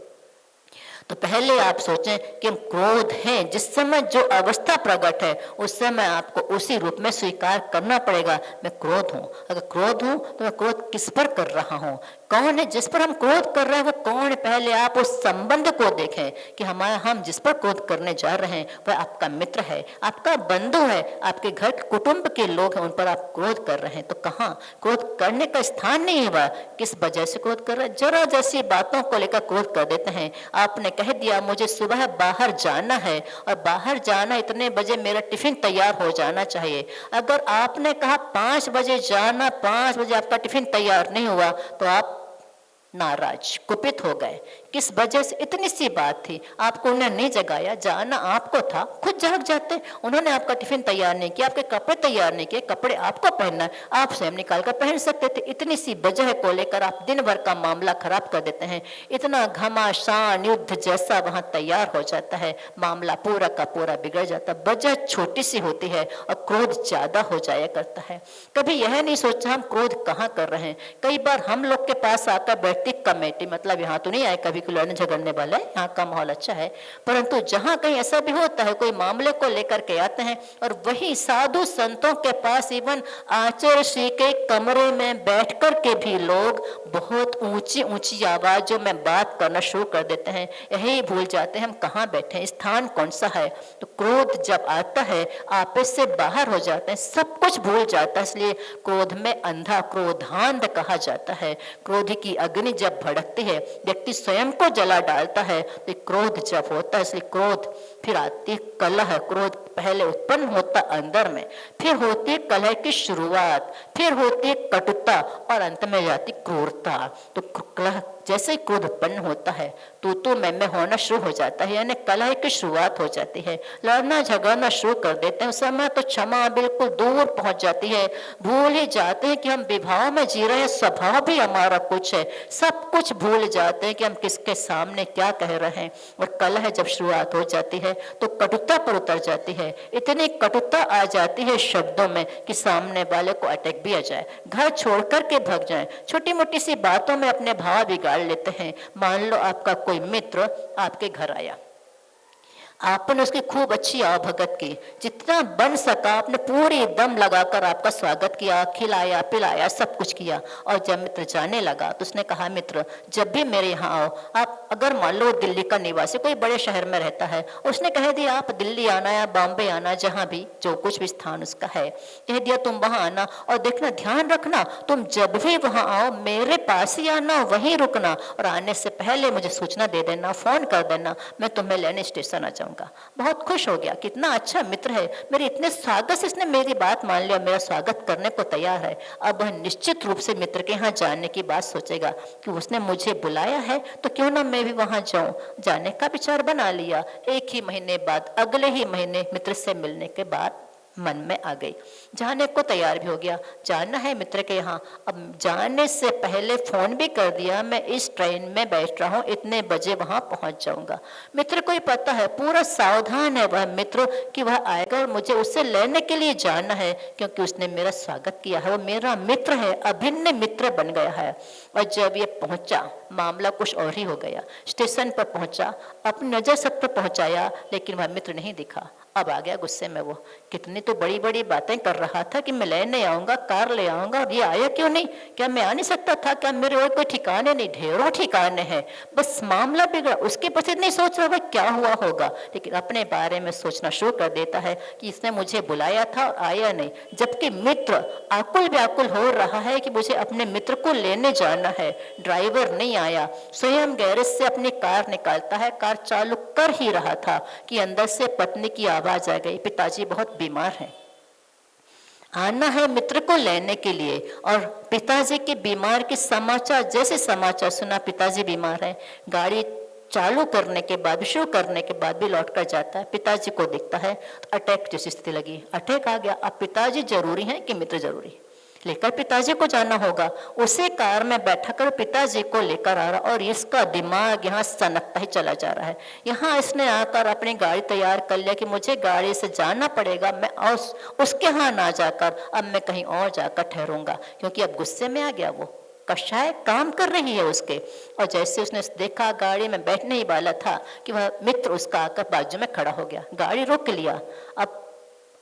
तो पहले आप सोचें कि हम क्रोध हैं, जिस समय जो अवस्था प्रकट है उस समय आपको उसी रूप में स्वीकार करना पड़ेगा। मैं क्रोध हूं। अगर क्रोध हूं तो मैं क्रोध किस पर कर रहा हूं, कौन है जिस पर हम क्रोध कर रहे हैं, वो कौन है। पहले आप उस संबंध को देखें कि हम जिस पर क्रोध करने जा रहे हैं वह आपका मित्र है, आपका बंधु है, आपके घर कुटुंब के लोग हैं, उन पर आप क्रोध कर रहे हैं। तो कहाँ क्रोध करने का स्थान नहीं हुआ, किस वजह से क्रोध कर रहे हैं। जरा जैसी बातों को लेकर क्रोध कर देते हैं। आपने कह दिया मुझे सुबह बाहर जाना है और बाहर जाना इतने बजे मेरा टिफिन तैयार हो जाना चाहिए। अगर आपने कहा 5 बजे जाना, 5 बजे आपका टिफिन तैयार नहीं हुआ तो आप नाराज, कुपित हो गए किस वजह से? इतनी सी बात थी, आपको उन्हें नहीं जगाया, जाना आपको था, खुद जाग जाते। उन्होंने आपका टिफिन तैयार नहीं किया, आपके कपड़े तैयार नहीं किए, कपड़े आपको पहनना है, आप स्वयं निकाल कर पहन सकते थे। इतनी सी वजह को लेकर आप दिन भर का मामला खराब कर देते हैं। इतना घमासान युद्ध जैसा वहां तैयार हो जाता है, मामला पूरा का पूरा बिगड़ जाता है। वजह छोटी सी होती है और क्रोध ज्यादा हो जाया करता है। कभी यह नहीं सोचा हम क्रोध कहाँ कर रहे हैं। कई बार हम लोग के पास आकर बैठती कमेटी, मतलब यहाँ तो नहीं आए कभी कोई लड़ने झगड़ने वाले, यहाँ का माहौल अच्छा है, परंतु जहाँ कहीं ऐसा भी होता है कोई मामले को लेकर के आते हैं और वही साधु संतों के पास इवन आचार्य श्री के कमरे में बैठ कर के भी लोग बहुत ऊंची ऊंची आवाजों में बात करना शुरू कर देते हैं। यही भूल जाते हैं हम कहाँ बैठे हैं, स्थान कौन सा है। तो क्रोध जब आता है आपस से बाहर हो जाते हैं, सब कुछ भूल जाता है। इसलिए क्रोध में अंधा, क्रोधांध कहा जाता है। क्रोध की अग्नि जब भड़कती है व्यक्ति स्वयं को जला डालता है, तो क्रोध जब होता है, इसलिए क्रोध फिर आती कलह। क्रोध पहले उत्पन्न होता अंदर में, फिर होती है कलह की शुरुआत, फिर होती है कटुता और अंत में जाती क्रूरता। तो कलह जैसे ही क्रोध उत्पन्न होता है तो मैं होना शुरू हो जाता है, यानी कलह की शुरुआत हो जाती है, लड़ना झगड़ना शुरू कर देते हैं। उस समय तो क्षमा बिल्कुल दूर पहुंच जाती है, भूल ही जाते हैं कि हम विवाह में जी रहे हैं, स्वभाव भी हमारा कुछ है, सब कुछ भूल जाते हैं कि हम किसके सामने क्या कह रहे हैं। और कलह जब शुरुआत हो जाती है तो कटुता पर उतर जाती है। इतनी कटुता आ जाती है शब्दों में कि सामने वाले को अटैक भी आ जाए, घर छोड़ करके भाग जाए, छोटी मोटी सी बातों में अपने भाव बिगाड़ लेते हैं। मान लो आपका कोई मित्र आपके घर आया, आपने उसकी खूब अच्छी आवभगत की, जितना बन सका आपने पूरी दम लगाकर आपका स्वागत किया, खिलाया पिलाया सब कुछ किया। और जब मित्र जाने लगा तो उसने कहा, मित्र जब भी मेरे यहाँ आओ, आप अगर मान लो दिल्ली का निवासी कोई बड़े शहर में रहता है, उसने कह दिया आप दिल्ली आना या बॉम्बे आना, जहाँ भी जो कुछ भी स्थान उसका है, कह दिया तुम वहाँ आना और देखना ध्यान रखना तुम जब भी वहाँ आओ मेरे पास ही आना, वहीं रुकना और आने से पहले मुझे सूचना दे देना, फोन कर देना, मैं तुम्हें लेने स्टेशन आ जाऊंगा। बहुत खुश हो गया, कितना अच्छा मित्र है, मेरे इतने स्वागत से इसने मेरी बात मान लिया, मेरा स्वागत करने को तैयार है। अब वह निश्चित रूप से मित्र के यहाँ जाने की बात सोचेगा कि उसने मुझे बुलाया है तो क्यों ना मैं भी वहां जाऊं। जाने का विचार बना लिया। एक ही महीने बाद, अगले ही महीने मित्र से मिलने के बाद मन में आ गई, जाने को तैयार भी हो गया, जाना है मित्र के यहाँ। अब जाने से पहले फोन भी कर दिया, मैं इस ट्रेन में बैठ रहा हूँ, इतने बजे वहां पहुंच जाऊंगा। मित्र को ही पता है, पूरा सावधान है वह मित्र कि वह आएगा और मुझे उससे लेने के लिए जाना है, क्योंकि उसने मेरा स्वागत किया है, वो मेरा मित्र है, अभिन्न मित्र बन गया है। और जब ये पहुंचा मामला कुछ और ही हो गया। स्टेशन पर पहुंचा, अपनी नजर सब पर पहुंचाया, लेकिन वह मित्र नहीं दिखा। अब आ गया गुस्से में वो, कितनी तो बड़ी बड़ी बातें कर रहा था कि मैं लेने आऊंगा, कार ले आऊंगा, और ये आया क्यों नहीं? क्या मैं आ नहीं सकता था? क्या मेरे और कोई ठिकाने नहीं? ढेरों ठिकाने हैं, बस मामला बिगड़ा। उसके प्रति नहीं सोच रहा क्या हुआ होगा, लेकिन अपने बारे में सोचना शुरू कर देता है कि इसने मुझे बुलाया था और आया नहीं, जबकि मित्र आकुल व्याकुल हो रहा है कि मुझे अपने मित्र को लेने जाना है, ड्राइवर नहीं आया। स्वयं गैरेज से अपनी कार निकालता है, कार चालू कर ही रहा था कि अंदर से पत्नी की आवाज आ गई, पिताजी बहुत बीमार हैं, आना है मित्र को लेने के लिए। और पिताजी के बीमार के समाचार, जैसे समाचार सुना पिताजी बीमार हैं, गाड़ी चालू करने के बाद, शुरू करने के बाद भी लौट कर जाता है, पिताजी को दिखता है तो अटैक जैसी स्थिति लगी, अटैक आ गया। अब पिताजी जरूरी है कि मित्र जरूरी? लेकर पिताजी को जाना होगा। उसे कार में बैठा कर पिताजी को लेकर आ रहा और इसका दिमाग यहाँ सनकता ही चला जा रहा है। यहाँ इसने आकर अपनी गाड़ी तैयार कर लिया कि मुझे गाड़ी से जाना पड़ेगा, मैं उसके यहाँ ना जाकर अब मैं कहीं और जाकर ठहरूंगा, क्योंकि अब गुस्से में आ गया। वो कषाय काम कर रही है उसके। और जैसे उसने देखा गाड़ी में बैठने ही वाला था कि वह मित्र उसका आकर बाजू में खड़ा हो गया, गाड़ी रोक लिया। अब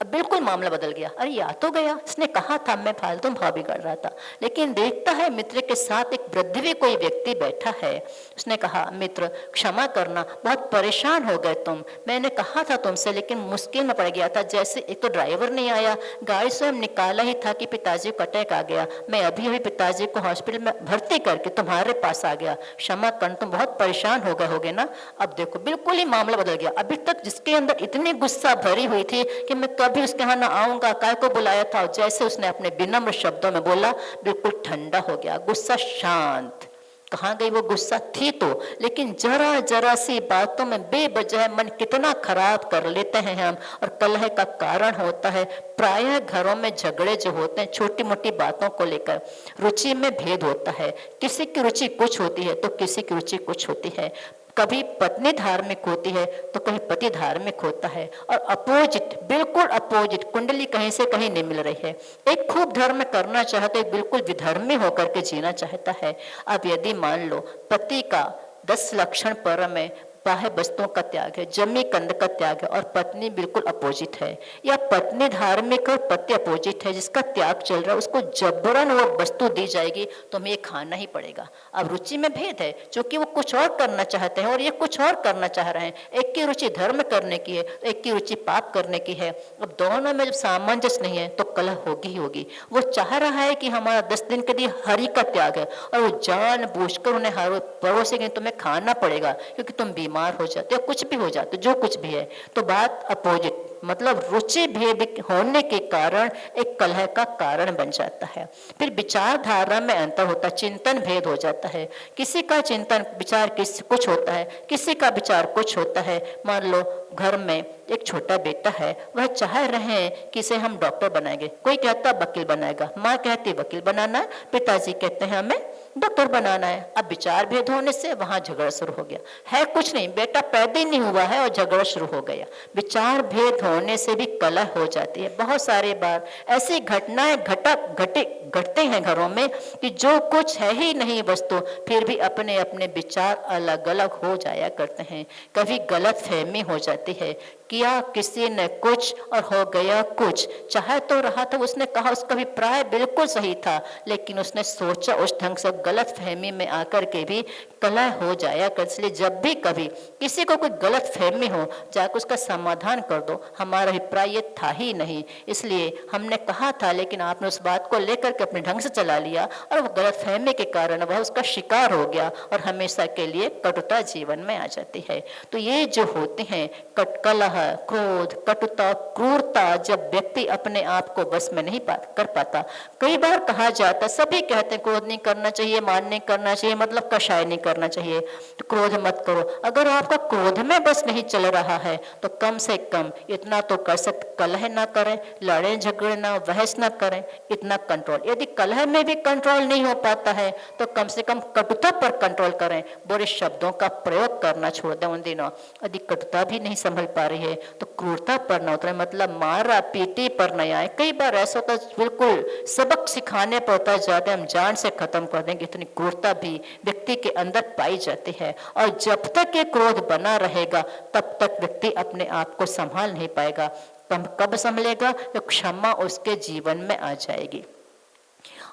बिल्कुल मामला बदल गया। अरे या तो गया, इसने कहा था मैं फालतू भाव बिगड़ रहा था, लेकिन देखता है मित्र के साथ एक वृद्ध भी कोई व्यक्ति बैठा है। उसने कहा, मित्र क्षमा करना, बहुत परेशान हो गए तुम, मैंने कहा था तुमसे लेकिन मुश्किल में पड़ गया था। जैसे एक तो ड्राइवर नहीं आया, गाड़ी स्वयं निकाला ही था कि पिताजी को अटैक आ गया, मैं अभी अभी पिताजी को हॉस्पिटल में भर्ती करके तुम्हारे पास आ गया, क्षमा कर, तुम बहुत परेशान हो गए होगे ना। अब देखो बिल्कुल ही मामला बदल गया। अभी तक जिसके अंदर इतनी गुस्सा भरी हुई थी कि मैं कभी उसके यहाँ ना आऊंगा, काय को बुलाया था, और जैसे उसने अपने विनम्र शब्दों में बोला बिल्कुल ठंडा हो गया, गुस्सा शांत। कहाँ गई वो गुस्सा? थी तो, लेकिन जरा जरा सी बातों में बेवजह मन कितना खराब कर लेते हैं हम, और कलह का कारण होता है। प्रायः घरों में झगड़े जो होते हैं छोटी मोटी बातों को लेकर, रुचि में भेद होता है। किसी की रुचि कुछ होती है तो किसी की रुचि कुछ होती है। कभी पत्नी धार्मिक होती है तो कहीं पति धार्मिक होता है, और अपोजिट, बिल्कुल अपोजिट कुंडली कहीं से कहीं नहीं मिल रही है। एक खूब धर्म करना चाहता है, बिल्कुल विधर्मी होकर के जीना चाहता है। अब यदि मान लो पति का 10 लक्षण पर में बाह्य वस्तुओं का त्याग है, जमी कंद का त्याग है, और पत्नी बिल्कुल अपोजिट है, या पत्नी धार्मिक और पति अपोजिट है, जिसका त्याग चल रहा है, उसको जबरन वो वस्तु दी जाएगी तो हमें ये खाना ही पड़ेगा। अब रुचि में भेद है, क्योंकि वो कुछ और करना चाहते हैं और ये कुछ और करना चाह रहे हैं। एक की रुचि धर्म करने की है, एक की रुचि पाप करने की है। अब दोनों में जब सामंजस्य नहीं है तो कलह होगी ही होगी। वो चाह रहा है कि हमारा 10 दिन के लिए हरि का त्याग है, और वो जानबूझकर उन्हें हर पड़ोसी तुम्हें खाना पड़ेगा क्योंकि तुम बीमार हो जाते हो, कुछ भी हो जाते, जो कुछ भी है। तो बात अपोजिट, मतलब रुचि भेद होने के कारण एक कलह का कारण बन जाता है। फिर विचारधारा में अंतर होता है, चिंतन भेद हो जाता है। किसी का चिंतन विचार कुछ होता है, किसी का विचार कुछ होता है। मान लो घर में एक छोटा बेटा है, वह चाह रहे हैं कि इसे हम डॉक्टर बनाएंगे, कोई कहता वकील बनाएगा, माँ कहती वकील बनाना है, पिताजी कहते हैं हमें डॉक्टर बनाना है। अब विचार भेद होने से वहां झगड़ा शुरू हो गया। है कुछ नहीं, बेटा पैदा ही नहीं हुआ है और झगड़ा शुरू हो गया। विचार भेद होने से भी कलह हो जाती है। बहुत सारे बार ऐसी घटनाएं घटते हैं घरों में कि जो कुछ है ही नहीं वस्तु, फिर भी अपने अपने विचार अलग अलग हो जाया करते हैं। कभी गलत फहमी हो जाती है, किया किसी ने कुछ और हो गया कुछ। चाहे तो रहा था, उसने कहा उसका अभिप्राय बिल्कुल सही था, लेकिन उसने सोचा उस ढंग से, गलत फहमी में आकर के भी कलह हो जाया कर। इसलिए जब भी कभी किसी को कोई गलत फहमी हो, जाकर उसका समाधान कर दो। हमारा अभिप्राय ये था ही नहीं, इसलिए हमने कहा था, लेकिन आपने उस बात को लेकर के अपने ढंग से चला लिया, और वो गलत फहमी के कारण वह उसका शिकार हो गया, और हमेशा के लिए कटुता जीवन में आ जाती है। तो ये जो होते हैं कलह, क्रोध, कटुता, क्रूरता, जब व्यक्ति अपने आप को बस में नहीं कर पाता। कई बार कहा जाता, सभी कहते हैं क्रोध नहीं करना चाहिए, मान नहीं करना चाहिए, मतलब कषाय नहीं करना चाहिए, तो क्रोध मत करो। अगर आपका क्रोध में बस नहीं चल रहा है तो कम से कम इतना तो कर सकते, कलह ना करें, लड़े झगड़े ना, बहस ना करें, इतना कंट्रोल। यदि कलह में भी कंट्रोल नहीं हो पाता है तो कम से कम कटुता पर कंट्रोल करें, बुरे शब्दों का प्रयोग करना छोड़ दें उन दिनों। यदि कटुता भी नहीं संभल पा रही है तो क्रूरता पर न उतरे, मतलब मारा पीटी पर न आए। कई बार ऐसा होता है, बिल्कुल सबक सिखाने पर होता जाता है, हम जान से खत्म कर देंगे, इतनी क्रूरता भी व्यक्ति के अंदर पाई जाती है। और जब तक ये क्रोध बना रहेगा तब तक व्यक्ति अपने आप को संभाल नहीं पाएगा। कब संभलेगा? तो क्षमा उसके जीवन में आ जाएगी।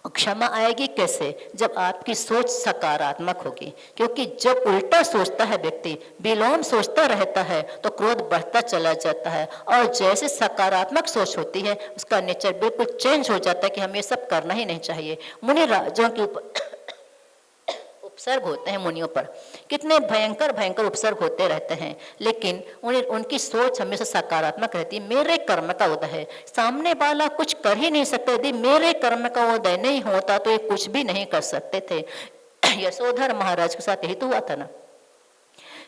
क्षमा आएगी कैसे? जब आपकी सोच सकारात्मक होगी, क्योंकि जब उल्टा सोचता है व्यक्ति, विलोम सोचता रहता है, तो क्रोध बढ़ता चला जाता है। और जैसे सकारात्मक सोच होती है, उसका नेचर बिल्कुल चेंज हो जाता है कि हमें ये सब करना ही नहीं चाहिए। मुनि राजों के ऊपर उपसर्ग होते हैं, मुनियों पर कितने भयंकर भयंकर उपसर्ग होते रहते हैं, लेकिन उनकी सोच हमेशा सकारात्मक रहती है। मेरे कर्म का उदय है, सामने वाला कुछ कर ही नहीं सकता। यदि मेरे कर्म का उदय नहीं होता तो ये कुछ भी नहीं कर सकते थे। यशोधर महाराज के साथ यही तो हुआ था ना।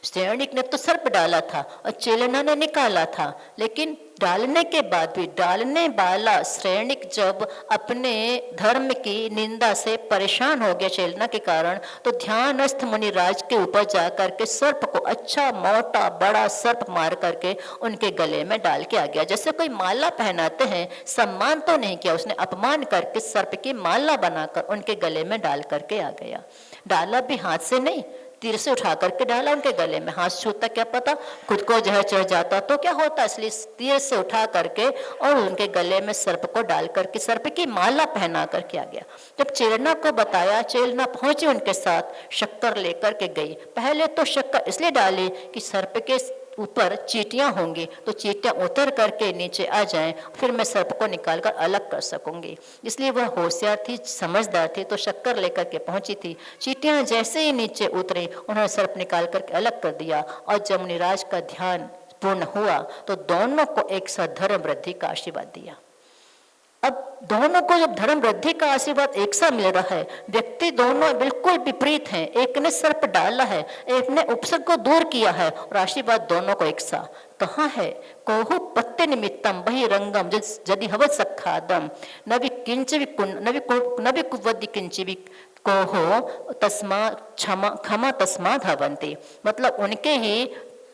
श्रेणिक ने तो सर्प डाला था और चेलना ने निकाला था, लेकिन डालने के बाद भी डालने वाला श्रेणिक जब अपने धर्म की निंदा से परेशान हो गया चेलना के कारण, तो ध्यानस्थ मुनिराज के ऊपर जाकर के सर्प को, अच्छा मोटा बड़ा सर्प मार करके उनके गले में डाल के आ गया। जैसे कोई माला पहनाते हैं, सम्मान तो नहीं किया उसने, अपमान करके सर्प की माला बनाकर उनके गले में डाल करके आ गया। डाला भी हाथ से नहीं, तीर से उठा करके डाला उनके गले में। हाथ छूता क्या पता खुद को जहर चढ़ जाता तो क्या होता, इसलिए तीर से उठा करके और उनके गले में सर्प को डाल करके सर्प की माला पहना करके आ गया। जब चेलना को बताया, चेलना पहुंची उनके साथ, शक्कर लेकर के गई। पहले तो शक्कर इसलिए डाली कि सर्प के ऊपर चींटियां होंगी, तो चींटियां उतर करके नीचे आ जाएं, फिर मैं सर्प को निकालकर अलग कर सकूंगी। इसलिए वह होशियार थी, समझदार थी, तो शक्कर लेकर के पहुंची थी। चींटियां जैसे ही नीचे उतरी, उन्होंने सर्प निकाल करके अलग कर दिया। और जब मुनिराज का ध्यान पूर्ण हुआ तो दोनों को एक साथ धर्म वृद्धि का आशीर्वाद दिया। अब दोनों को जब धर्म वृद्धि का आशीर्वाद एक सा मिल रहा है, व्यक्ति दोनों बिल्कुल विपरीत हैं, एक ने सर्प डाला है, एक ने उपसर्ग को दूर किया है, और आशीर्वाद दोनों को एक सा कहाँ है? कोहु पत्ते निमित्तम बहिरंगम यदि हवत सखादम नवि किंचवि नवि कुवद्दि किंचवि कोहो तस्मा क्षमा तस्मा धावंती। मतलब उनके ही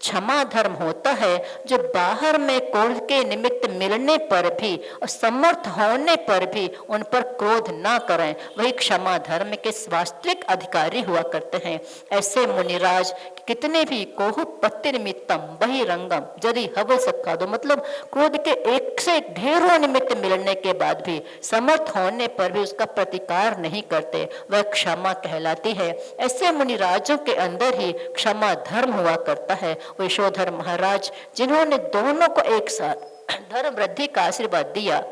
क्षमा धर्म होता है जो बाहर में क्रोध के निमित्त मिलने पर भी और समर्थ होने पर भी उन पर क्रोध ना करें, वही क्षमा धर्म के वास्तविक अधिकारी हुआ करते हैं। ऐसे मुनिराज कितने भी कोहु पत्ति निमित्तम बहिरंगम यदि हव सका दो, मतलब क्रोध के एक से ढेरों निमित्त मिलने के बाद भी समर्थ होने पर भी उसका प्रतिकार नहीं करते, वह क्षमा कहलाती है। ऐसे मुनिराजों के अंदर ही क्षमा धर्म हुआ करता है। यशोधर महाराज जिन्होंने दोनों को एक साथ धर्म वृद्धि का आशीर्वाद दिया,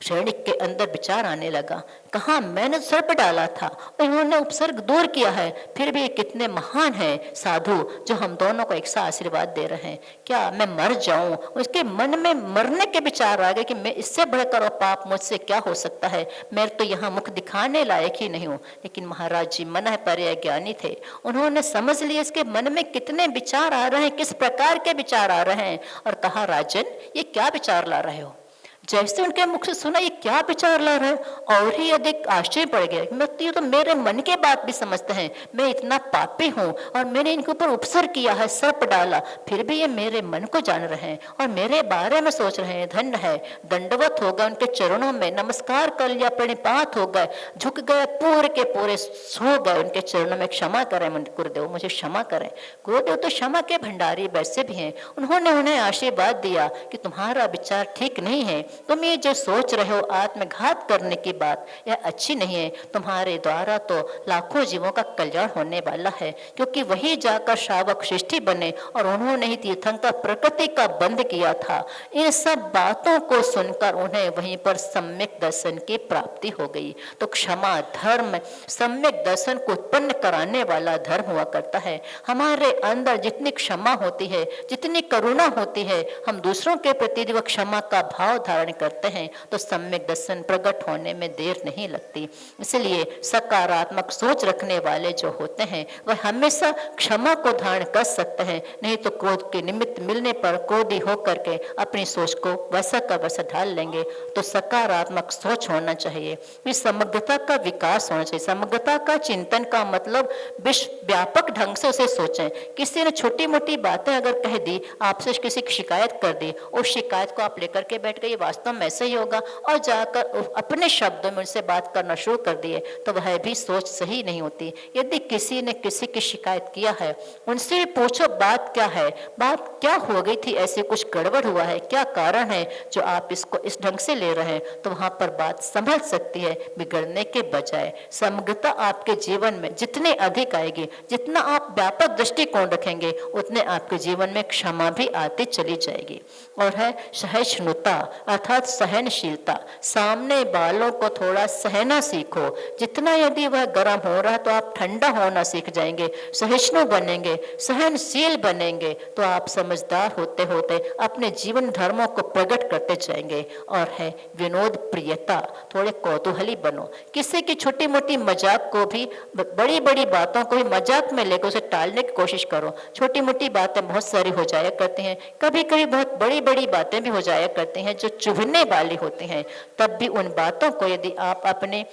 सैनिक के अंदर विचार आने लगा, कहा मैंने सर्प डाला था और इन्होंने उपसर्ग दूर किया है, फिर भी कितने महान हैं साधु जो हम दोनों को एक सा आशीर्वाद दे रहे हैं, क्या मैं मर जाऊं? उसके मन में मरने के विचार आ गए कि मैं इससे बढ़कर पाप मुझसे क्या हो सकता है, मैं तो यहाँ मुख दिखाने लायक ही नहीं हूँ। लेकिन महाराज जी मन पर्याय ज्ञानी थे, उन्होंने समझ लिया इसके मन में कितने विचार आ रहे हैं, किस प्रकार के विचार आ रहे हैं, और कहा राजन ये क्या विचार ला रहे हो? जैसे उनके मुख से सुना ये क्या विचार ला रहे हैं और ही अधिक आश्चर्य पड़ गया। ये तो मेरे मन के बात भी समझते हैं, मैं इतना पापी हूँ और मैंने इनके ऊपर उपसर्ग किया है, सर्प डाला, फिर भी ये मेरे मन को जान रहे हैं और मेरे बारे में सोच रहे हैं। धन्य है, दंडवत हो गए उनके चरणों में, नमस्कार कर लिया, प्रणिपात हो गए, झुक गए, पूरे के पूरे सो गए उनके चरणों में। क्षमा करें गुरुदेव, मुझे क्षमा करें। गुरुदेव तो क्षमा के भंडारी वैसे भी हैं, उन्होंने उन्हें आशीर्वाद दिया कि तुम्हारा विचार ठीक नहीं है, तुम ये जो सोच रहे हो आत्मघात करने की बात, यह अच्छी नहीं है। तुम्हारे द्वारा तो लाखों जीवों का कल्याण होने वाला है, क्योंकि वही जाकर श्रावक सृष्टि बने और उन्होंने ही तीर्थंकर प्रकृति का बंध किया था। इन सब बातों को सुनकर उन्हें वहीं पर सम्यक दर्शन की प्राप्ति हो गई। तो क्षमा धर्म सम्यक दर्शन को उत्पन्न कराने वाला धर्म हुआ करता है। हमारे अंदर जितनी क्षमा होती है, जितनी करुणा होती है, हम दूसरों के प्रति जो क्षमा का भाव धारण करते हैं तो सम्यक दर्शन प्रकट होने में देर नहीं लगती। इसलिए सकारात्मक सोच रखने वाले जो होते हैं वह हमेशा क्षमा को धारण कर सकते हैं, नहीं तो क्रोध के निमित्त मिलने पर क्रोधी होकर के अपनी सोच को वैसा का वैसा ढाल लेंगे। तो सकारात्मक सोच होना चाहिए, इस समग्रता का विकास होना चाहिए। समग्रता का चिंतन का मतलब विश्व व्यापक ढंग से उसे सोचें। किसी ने छोटी मोटी बातें अगर कह दी, आपसे किसी की शिकायत कर दी, उस शिकायत को आप लेकर के बैठ गए वास्तव में ऐसे ही होगा, और जाकर अपने शब्दों में उनसे बात करना शुरू कर दिए तो वह भी सोच सही नहीं होती। यदि किसी ने किसी की शिकायत किया है, उनसे पूछो बात क्या है, बात क्या हो गई थी, ऐसे कुछ गड़बड़ हुआ है, क्या कारण है जो आप इसको इस ढंग से ले रहे हैं, तो वहां पर बात संभल सकती है बिगड़ने के बजाय। समग्रता आपके जीवन में जितनी अधिक आएगी, जितना आप व्यापक दृष्टिकोण रखेंगे, उतने आपके जीवन में क्षमा भी आती चली जाएगी। और है सहिष्णुता अर्थात सहनशीलता, सामने वालों को थोड़ा सहना सीखो। जितना यदि वह गर्म हो रहा है तो आप ठंडा होना सीख जाएंगे, सहिष्णु बनेंगे, सहनशील बनेंगे, तो आप समझदार होते होते अपने जीवन धर्मों को प्रकट करते जाएंगे। और है विनोद प्रियता, थोड़े कौतूहली बनो, किसी की छोटी मोटी मजाक को भी, बड़ी बड़ी बातों को भी मजाक में लेकर उसे टालने की कोशिश करो। छोटी मोटी बातें बहुत सारी हो जाया करती हैं, कभी कभी बहुत बड़ी बड़ी बातें भी हो जाया करती हैं जो चुभने वाली होती हैं। तब भी उन बातों को यदि आप अपने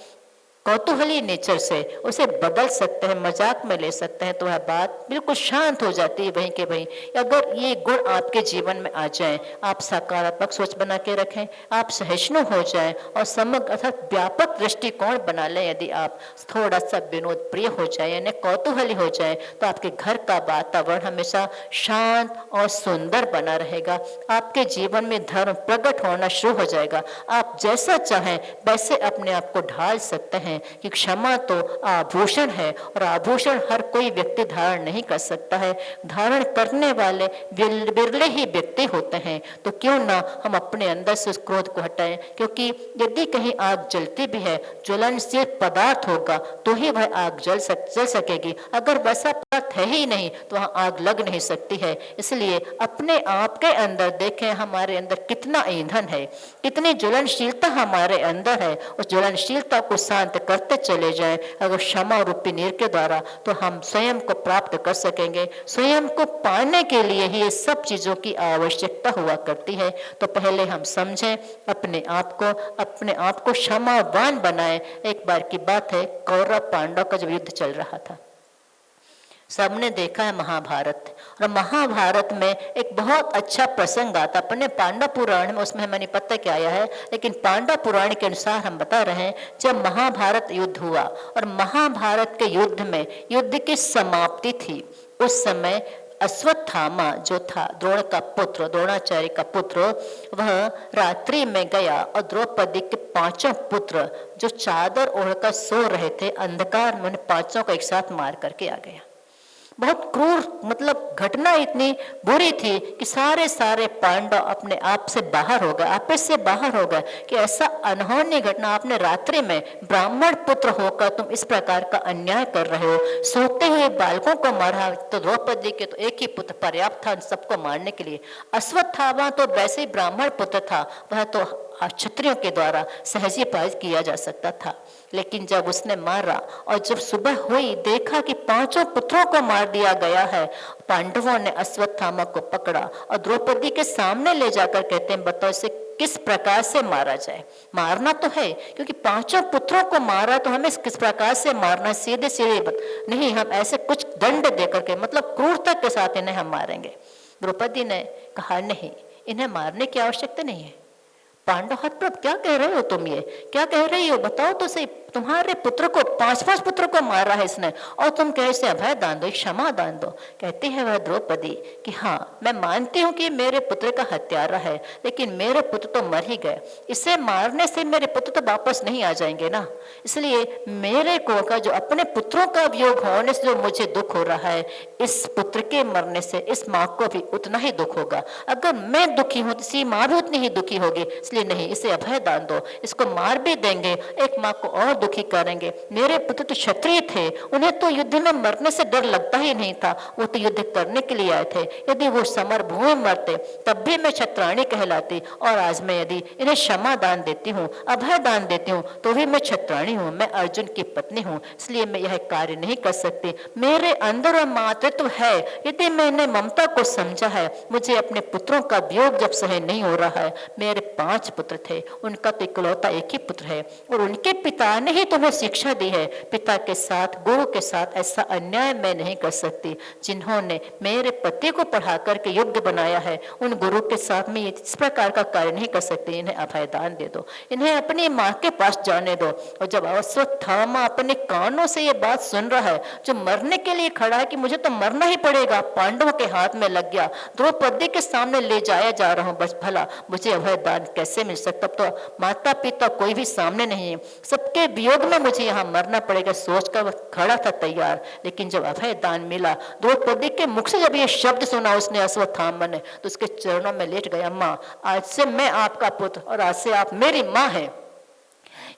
कौतूहली नेचर से उसे बदल सकते हैं, मजाक में ले सकते हैं, तो वह बात बिल्कुल शांत हो जाती है वहीं के वहीं। अगर ये गुण आपके जीवन में आ जाएं, आप सकारात्मक सोच बना के रखें, आप सहिष्णु हो जाएं और समग्र अर्थात व्यापक दृष्टिकोण बना लें, यदि आप थोड़ा सा विनोद प्रिय हो जाए यानी कौतूहली हो जाए, तो आपके घर का वातावरण हमेशा शांत और सुंदर बना रहेगा। आपके जीवन में धर्म प्रकट होना शुरू हो जाएगा। आप जैसा चाहें वैसे अपने आप को ढाल सकते हैं, हैं कि क्षमा तो आभूषण है और आभूषण हर कोई व्यक्ति धारण नहीं कर सकता है, धारण करने वाले बिरले ही व्यक्ति होते हैं। तो क्यों ना हम अपने अंदर से उस क्रोध को हटाएं, क्योंकि यदि कहीं आग जलती भी है, ज्वलनशील पदार्थ होगा तो ही वह आग जल सकेगी। अगर वैसा पदार्थ है ही नहीं तो वहां आग लग नहीं सकती है। इसलिए अपने आप के अंदर देखें हमारे अंदर कितना ईंधन है, कितनी ज्वलनशीलता हमारे अंदर है। उस ज्वलनशीलता को शांत करते चले जाएं अगर क्षमा रूपी नीर के द्वारा, तो हम स्वयं को प्राप्त कर सकेंगे। स्वयं को पाने के लिए ही ये सब चीजों की आवश्यकता हुआ करती है। तो पहले हम समझें अपने आप को क्षमावान बनाएं। एक बार की बात है, कौरव पांडव का जब युद्ध चल रहा था, सबने देखा है महाभारत, और महाभारत में एक बहुत अच्छा प्रसंग आता अपने पांडव पुराण में, उसमें हमें नहीं पता क्या आया है, लेकिन पांडव पुराण के अनुसार हम बता रहे हैं जब महाभारत युद्ध हुआ और महाभारत के युद्ध में युद्ध की समाप्ति थी, उस समय अश्वत्थामा जो था द्रोण का पुत्र, द्रोणाचार्य का पुत्र, वह रात्रि में गया और द्रौपदी के 5 पुत्र जो चादर ओढ़कर सो रहे थे अंधकार में, उन 5 को एक साथ मार करके आ गया। बहुत क्रूर, मतलब घटना इतनी बुरी थी कि सारे पांडव अपने आप से बाहर हो गए, आपस से बाहर हो गए कि ऐसा अनहोनी घटना, आपने रात्रि में ब्राह्मण पुत्र होकर तुम इस प्रकार का अन्याय कर रहे हो, सोते हुए बालकों को मारा। तो द्रौपदी के तो एक ही पुत्र पर्याप्त था सबको मारने के लिए। अश्वत्थामा तो वैसे ही ब्राह्मण पुत्र था, वह तो क्षत्रियों के द्वारा सहजीपात किया जा सकता था, लेकिन जब उसने मारा और जब सुबह हुई देखा कि 5 पुत्रों को मार दिया गया है, पांडवों ने अश्वत्थामा को पकड़ा और द्रौपदी के सामने ले जाकर कहते हैं बताओ इसे किस प्रकार से मारा जाए। मारना तो है क्योंकि 5 पुत्रों को मारा, तो हमें किस प्रकार से मारना, सीधे नहीं, हम ऐसे कुछ दंड देकर के, मतलब क्रूरता के साथ इन्हें हम मारेंगे। द्रौपदी ने कहा नहीं, इन्हें मारने की आवश्यकता नहीं है। पांडव हतप्रभ, क्या कह रहे हो तुम, ये क्या कह रही हो, बताओ तो सही, तुम्हारे पुत्र को 5 पुत्र को मारा है इसने और तुम कैसे अभय दान दो, क्षमा दान दो। कहती है वह द्रौपदी कि हाँ मैं मानती हूँ कि मेरे पुत्र का हत्यारा है, लेकिन मेरे पुत्र तो मर ही गए, इसे मारने से मेरे पुत्र तो वापस नहीं आ जाएंगे ना। इसलिए मेरे को का जो अपने पुत्रों का वियोग होने से जो मुझे दुख हो रहा है, इस पुत्र के मरने से इस माँ को भी उतना ही दुख होगा। अगर मैं दुखी हूँ तो इसी माँ भी उतनी ही दुखी होगी, इसलिए नहीं, इसे अभय दान दो, इसको मार भी देंगे, एक माँ को और दुखी करेंगे। मेरे पुत्र तो क्षत्रिय थे, उन्हें तो युद्ध में मरने से डर लगता ही नहीं था, वो तो युद्ध करने के लिए आए थे। यदि वो समर भूमि मरते तब भी मैं क्षत्राणी कहलाती, और आज मैं यदि इन्हें क्षमा दान देती हूँ, अभय दान देती हूँ, तो भी मैं क्षत्राणी हूँ, मैं अर्जुन की पत्नी हूँ, इसलिए मैं यह कार्य नहीं कर सकती। मेरे अंदर मातृत्व है, यदि मैंने ममता को समझा है, मुझे अपने पुत्रों का वियोग जब सहन नहीं हो रहा है। मेरे 5 पुत्र थे, उनका तो इकलौता एक ही पुत्र है, और उनके पिता ने ही तुम्हें शिक्षा दी है। पिता के साथ, गुरु के साथ ऐसा अन्याय मैं नहीं कर सकती। जिन्होंने मेरे पति को पढ़ा करके योग्य बनाया है, उन गुरु के साथ में इस प्रकार का कार्य नहीं कर सकती। इन्हें अभय दान दे दो, इन्हें अपनी माँ के पास जाने दो। और जब अश्वत्थामा अपने कानों से ये बात सुन रहा है, जो मरने के लिए खड़ा है कि मुझे तो मरना ही पड़ेगा, पांडवों के हाथ में लग गया, द्रौपदी के सामने ले जाया जा रहा हूँ, बस भला मुझे अभय दान कैसे मिल सकता। तो माता पिता कोई भी सामने नहीं है, सबके वियोग में मुझे यहाँ मरना पड़ेगा, सोचकर खड़ा था तैयार। लेकिन जब अभय दान मिला, द्रौपदी के मुख से जब ये शब्द सुना उसने, अश्वत्थामा ने, तो उसके चरणों में लेट गया। माँ, आज से मैं आपका पुत्र और आज से आप मेरी माँ है।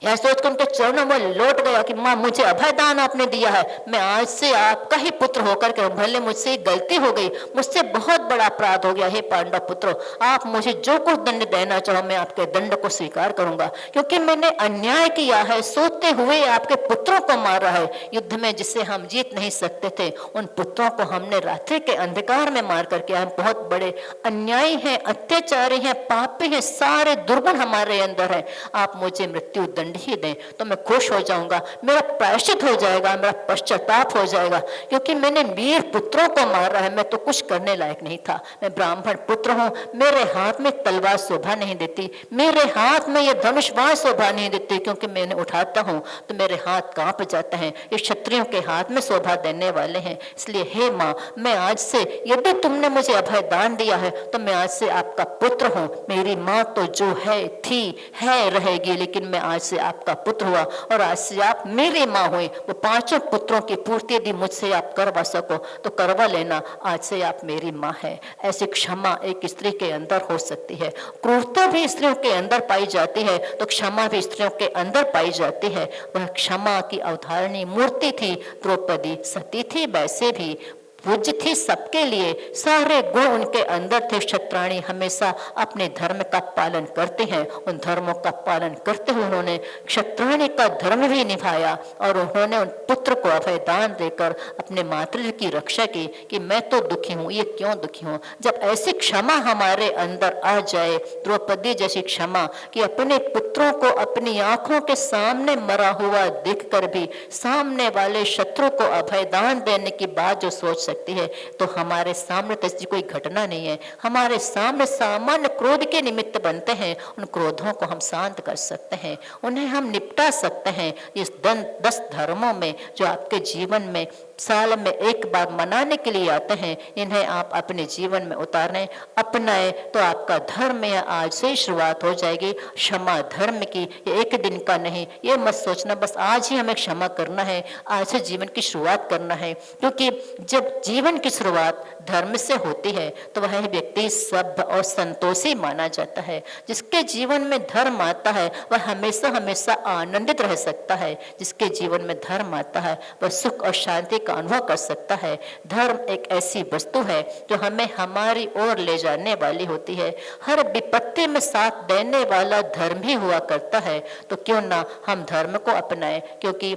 यह सोचकर उनके चरणों में लौट गया कि माँ मुझे अभय दान आपने दिया है, मैं आज से आपका ही पुत्र होकर के, भले मुझसे गलती हो गई, मुझसे बहुत बड़ा अपराध हो गया, हे पांडव पुत्रों, आप मुझे जो कुछ दंड देना चाहो मैं आपके दंड को स्वीकार करूंगा, क्योंकि मैंने अन्याय किया है, सोते हुए आपके पुत्रों को मारा है। युद्ध में जिसे हम जीत नहीं सकते थे, उन पुत्रों को हमने रात्रि के अंधकार में मार करके, हम बहुत बड़े अन्यायी हैं, अत्याचारी हैं, पापी हैं, सारे दुर्गुण हमारे अंदर है। आप मुझे मृत्यु दंड ही दें तो मैं खुश हो जाऊंगा, मेरा प्रायश्चित हो जाएगा, मेरा पश्चाताप हो जाएगा, क्योंकि मैंने वीर पुत्रों को मारा है। मैं तो कुछ करने लायक नहीं था, मैं ब्राह्मण पुत्र हूँ, मेरे हाथ में तलवार शोभा नहीं देती, मेरे हाथ में ये धनुषबाण शोभा नहीं देती, क्योंकि मैंने उठाता हूँ तो मेरे हाथ कांप जाते हैं, ये क्षत्रियों के हाथ में शोभा देने वाले हैं। इसलिए हे माँ, मैं आज से, यदि तुमने मुझे अभय दान दिया है तो मैं आज से आपका पुत्र हूँ। मेरी माँ तो जो है थी है रहेगी, लेकिन मैं आज से से आपका पुत्र हुआ और आज से आप मेरी माँ हुई। वो पांचों पुत्रों की पूर्ति यदि मुझसे आप करवा सको तो करवा लेना, आज से आप मेरी माँ है। ऐसी क्षमा एक स्त्री के अंदर हो सकती है। क्रूरता भी स्त्रियों के अंदर पाई जाती है तो क्षमा भी स्त्रियों के अंदर पाई जाती है। वह क्षमा की अवधारणी मूर्ति थी द्रौपदी, सती थी वैसे भी, पूज्य थी सबके लिए, सारे गुण उनके अंदर थे। क्षत्राणी हमेशा अपने धर्म का पालन करते हैं, उन धर्मों का पालन करते हुए उन्होंने क्षत्राणी का धर्म भी निभाया और उन्होंने उन पुत्र को अभय दान देकर अपने मातृ की रक्षा की कि मैं तो दुखी हूँ, ये क्यों दुखी हूँ। जब ऐसी क्षमा हमारे अंदर आ जाए, द्रौपदी जैसी क्षमा कि अपने पुत्रों को अपनी आंखों के सामने मरा हुआ देखकर भी सामने वाले शत्रु को अभय दान देने की बात जो सोच सकती है, तो हमारे सामने तो ऐसी कोई घटना नहीं है। हमारे सामने सामान्य क्रोध के निमित्त बनते हैं, उन क्रोधों को हम शांत कर सकते हैं, उन्हें हम निपटा सकते हैं। इस 10 धर्मों में जो आपके जीवन में साल में एक बार मनाने के लिए आते हैं, इन्हें आप अपने जीवन में उतारें, अपनाएं, तो आपका धर्म यह आज से ही शुरुआत हो जाएगी। क्षमा धर्म की ये एक दिन का नहीं, ये मत सोचना बस आज ही हमें क्षमा करना है, आज से जीवन की शुरुआत करना है। क्योंकि जब जीवन की शुरुआत धर्म से होती है तो वह व्यक्ति सभ्य और संतोषी माना जाता है। जिसके जीवन में धर्म आता है वह हमेशा हमेशा आनंदित रह सकता है। जिसके जीवन में धर्म आता है वह सुख और शांति का अनुभव कर सकता है। धर्म एक ऐसी वस्तु है जो हमें हमारी ओर ले जाने वाली होती है। हर विपत्ति में साथ देने वाला धर्म ही हुआ करता है। तो क्यों ना हम धर्म को अपनाएं, क्योंकि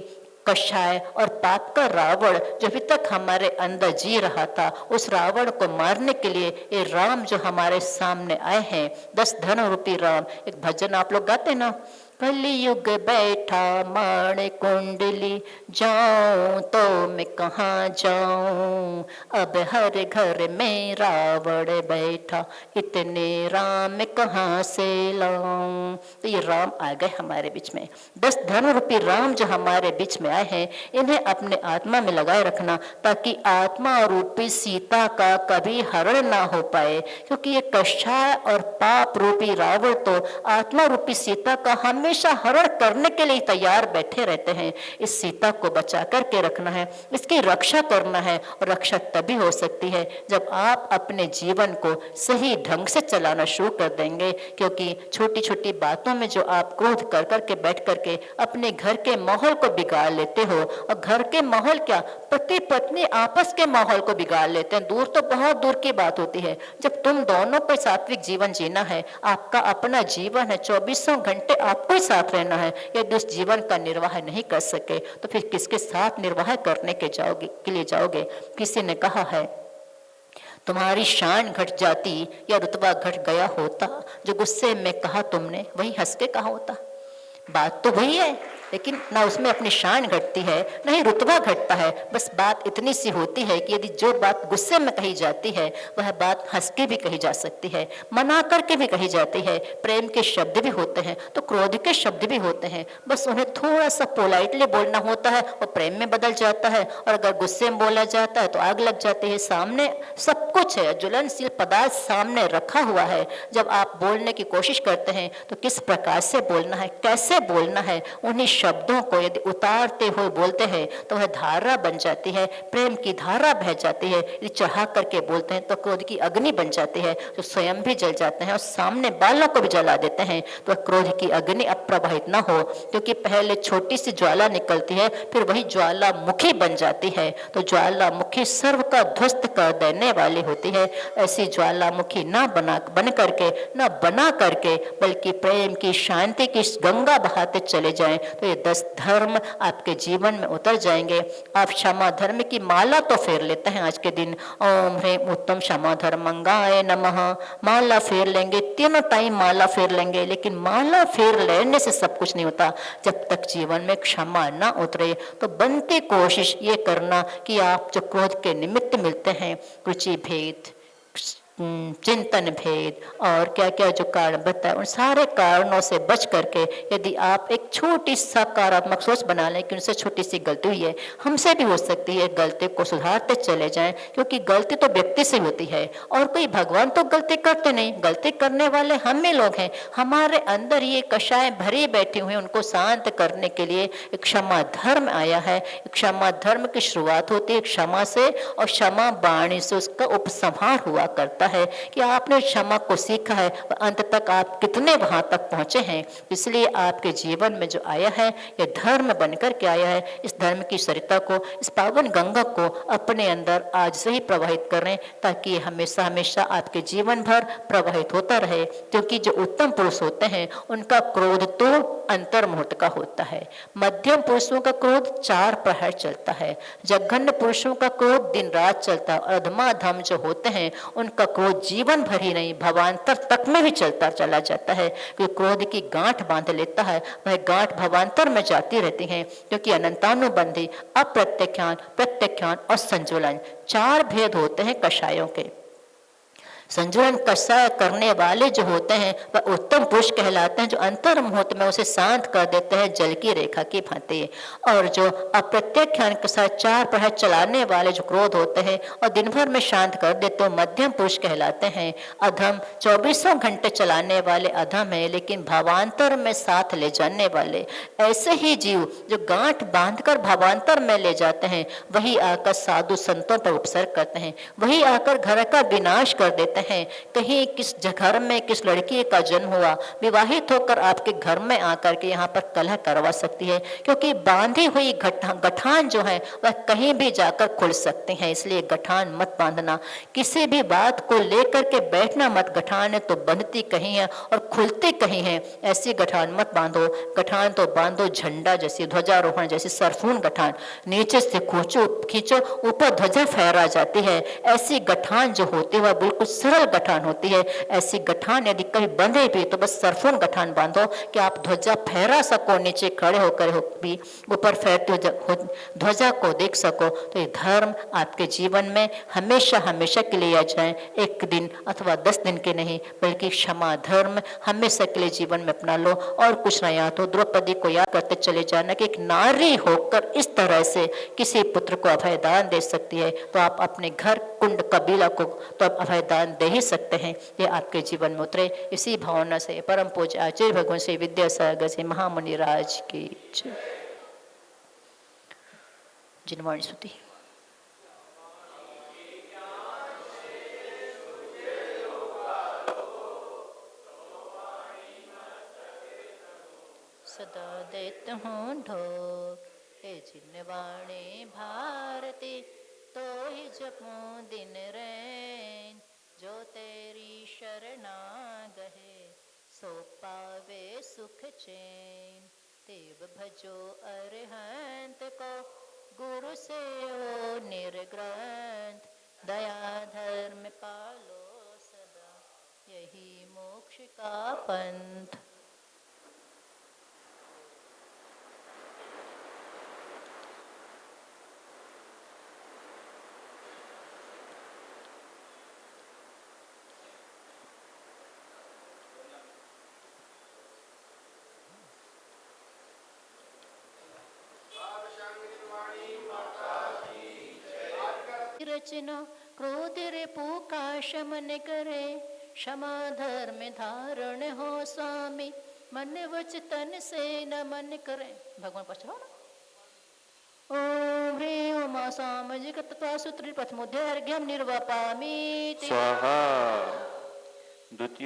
कषाय और पाप का रावण जो अभी तक हमारे अंदर जी रहा था, उस रावण को मारने के लिए ये राम जो हमारे सामने आए हैं, 10 धन रूपी राम। एक भजन आप लोग गाते ना, कलियुग बैठा माण कुंडली, जाऊं तो मैं कहाँ जाऊं, अब हर घर में रावण बैठा, इतने राम कहाँ से लाऊं। तो ये राम आ गए हमारे बीच में, 10 धन रूपी राम जो हमारे बीच में आए हैं, इन्हें अपने आत्मा में लगाए रखना ताकि आत्मा रूपी सीता का कभी हरण ना हो पाए। क्योंकि ये कषाय और पाप रूपी रावण तो आत्मा रूपी सीता का हमेशा हरण करने के लिए तैयार बैठे रहते हैं। इस सीता को बचा करके रखना है, इसकी रक्षा करना है। और रक्षा तभी हो सकती है जब आप अपने जीवन को सही ढंग से चलाना शुरू कर देंगे। क्योंकि छोटी छोटी बातों में जो आप क्रोध कर करके बैठ करके अपने घर के माहौल को बिगाड़ लेते हो, और घर के माहौल क्या, पति पत्नी आपस के माहौल को बिगाड़ लेते हैं। दूर तो बहुत दूर की बात होती है। जब तुम दोनों को सात्विक जीवन जीना है, आपका अपना जीवन है, 24 घंटे आपको साथ रहना है, यदि उस जीवन का निर्वाह नहीं कर सके तो फिर किसके साथ निर्वाह करने के लिए जाओगे। किसी ने कहा है, तुम्हारी शान घट जाती या रुतबा घट गया होता, जो गुस्से में कहा तुमने वही हंस के कहा होता। बात तो वही है, लेकिन ना उसमें अपनी शान घटती है, ना ही रुतबा घटता है। बस बात इतनी सी होती है कि यदि जो बात गुस्से में कही जाती है वह बात हंस के भी कही जा सकती है, मना करके भी कही जाती है। प्रेम के शब्द भी होते हैं तो क्रोध के शब्द भी होते हैं, बस उन्हें थोड़ा सा पोलाइटली बोलना होता है और प्रेम में बदल जाता है। और अगर गुस्से में बोला जाता है तो आग लग जाती है। सामने सब कुछ है, ज्वलनशील पदार्थ सामने रखा हुआ है। जब आप बोलने की कोशिश करते हैं तो किस प्रकार से बोलना है, कैसे बोलना है, उन्हीं शब्दों को यदि उतारते हुए बोलते हैं तो वह धारा बन जाती है, प्रेम की धारा बह जाती है। यदि चढ़ा करके बोलते हैं तो क्रोध की अग्नि बन जाती है, जो स्वयं भी जल जाते हैं और सामने वालों को भी जला देते हैं। तो क्रोध की अग्नि अप्रवाहित ना हो, क्योंकि पहले छोटी सी ज्वाला निकलती है, फिर वही ज्वालामुखी बन जाती है। तो ज्वालामुखी सर्व का ध्वस्त कर देने वाली होती है। ऐसी ज्वालामुखी ना बन करके बल्कि प्रेम की, शांति की गंगा बहाते चले जाएं तो ये 10 धर्म आपके जीवन में उतर जाएंगे। आप क्षमा धर्म की माला तो फेर लेते हैं आज के दिन, ओम ह्रीं उत्तम क्षमा धर्मंगाय नमः, माला फेर लेंगे, तीनों टाइम माला फेर लेंगे। लेकिन माला फेर लेने से सब कुछ नहीं होता। जब तक जीवन में क्षमा ना उतरे तो बनती कोशिश ये करना कि आप जो क्रोध के निमित्त मिलते हैं, रुचि भेद, चिंतन भेद और क्या क्या जो कारण बताए, उन सारे कारणों से बच करके यदि आप एक छोटी सकारात्मक सोच बना लें कि उनसे छोटी सी गलती हुई है, हमसे भी हो सकती है, गलती को सुधारते चले जाएं, क्योंकि गलती तो व्यक्ति से होती है और कोई भगवान तो गलती करते नहीं, गलती करने वाले हम ही लोग हैं। हमारे अंदर ये कषाय भरी बैठी हुई, उनको शांत करने के लिए एक क्षमा धर्म आया है। क्षमा धर्म की शुरुआत होती है क्षमा से, और क्षमा वाणी से उसका उपसंहार हुआ करता है कि आपने क्षमा को सीखा है, अंत तक आप कितने वहां तक पहुंचे हैं। इसलिए आपके जीवन में जो आया है यह धर्म बनकर के आया है। इस धर्म की सरिता को, इस पावन गंगा को अपने अंदर आज से ही प्रवाहित करें, ताकि हमेशा हमेशा आपके जीवन भर प्रवाहित होता रहे। क्योंकि जो उत्तम पुरुष होते हैं उनका क्रोध तो अंतर मुहूर्त का होता है, मध्यम पुरुषों का क्रोध 4 प्रहर चलता है, जघन्य पुरुषों का क्रोध दिन रात चलता है, और अधमाधम जो होते हैं उनका क्रोध जीवन भर ही नहीं भवांतर तक में भी चलता चला जाता है। क्योंकि क्रोध की गांठ बांध लेता है, वह गांठ भवांतर में जाती रहती है। क्योंकि अनंतानुबंधी, अप्रत्याख्यान, प्रत्याख्यान और संजुलन 4 भेद होते हैं कषायों के। संजुलन कषाय करने वाले जो होते हैं वह उत्तम पुरुष कहलाते हैं, जो अंतर मुहूर्त में उसे शांत कर देते हैं जल की रेखा की भांति। और जो अप्रत्याख्यान के साथ 4 प्रहर चलाने वाले जो क्रोध होते हैं और दिन भर में शांत कर देते हैं, मध्यम पुरुष कहलाते हैं। अधम 24 घंटे चलाने वाले अधम है, लेकिन भावांतर में साथ ले जाने वाले ऐसे ही जीव जो गांठ बांधकर भावांतर में ले जाते हैं, वही आकर साधु संतों पर उपसर्ग करते हैं, वही आकर घर का विनाश कर देते हैं। कहीं किस घर में किस लड़की का जन्म हुआ, विवाहित होकर आपके घर में आकर के यहाँ पर कलह करवा सकती है, क्योंकि बांधी हुई गठान जो है वह कहीं भी जाकर खुल सकते हैं। इसलिए गठान मत बांधना, किसी भी बात को लेकर के बैठना मत। गठान तो बंधती कहीं है और खुलती कहीं है, ऐसी गठान मत बांधो। गठान तो बांधो झंडा जैसी, ध्वजारोहण जैसी सरफून गठान, नीचे से खींचो ऊपर ध्वजा फहरा जाती है। ऐसी गठान जो होती है वह बिल्कुल सरल गठान होती है। ऐसी गठान यदि कहीं बंधे भी तो बस सरफून गठान बांधो कि आप ध्वजा फहरा सको, नीचे खड़े होकर भी ऊपर फहरते ध्वजा को देख सको। तो ये धर्म आपके जीवन में हमेशा हमेशा के लिए आ जाए, एक दिन अथवा 10 दिन के नहीं, बल्कि क्षमा धर्म हमेशा के लिए जीवन में अपना लो। और कुछ ना याद हो, द्रौपदी को याद करते चले जाना कि एक नारी होकर इस तरह से किसी पुत्र को अभयदान दे सकती है, तो आप अपने घर कुंड कबीला को तो आप अभयदान दे ही सकते हैं। ये आपके जीवन में उतरे। इसी भावना से परम पूज्य आचार्य भगवान श्री विद्यासागर से महामुनि राज की जय। जिनवाणी स्तुति। सदा देता हूँ ढोक हे जिनवाणी भारती, तो ही जपूं दिन रैन, जो तेरी शरणा गहे सो पावे सुख चैन। देव भजो अरहंत को, गुरु से हो निर्ग्रंथ, दया धर्म पालो सदा, यही मोक्ष का पंथ। रचना क्रोध रिपु का शमन करे, क्षमा धर्म धारण हो स्वामी, मन वच तन से नमन करे। भगवान पछड़ो ना। ओम ह्रीं उमा सामजिक तत्व सूत्र प्रथमोध्याय अर्घ्यम निर्वापामि स्वाहा। द्वितीय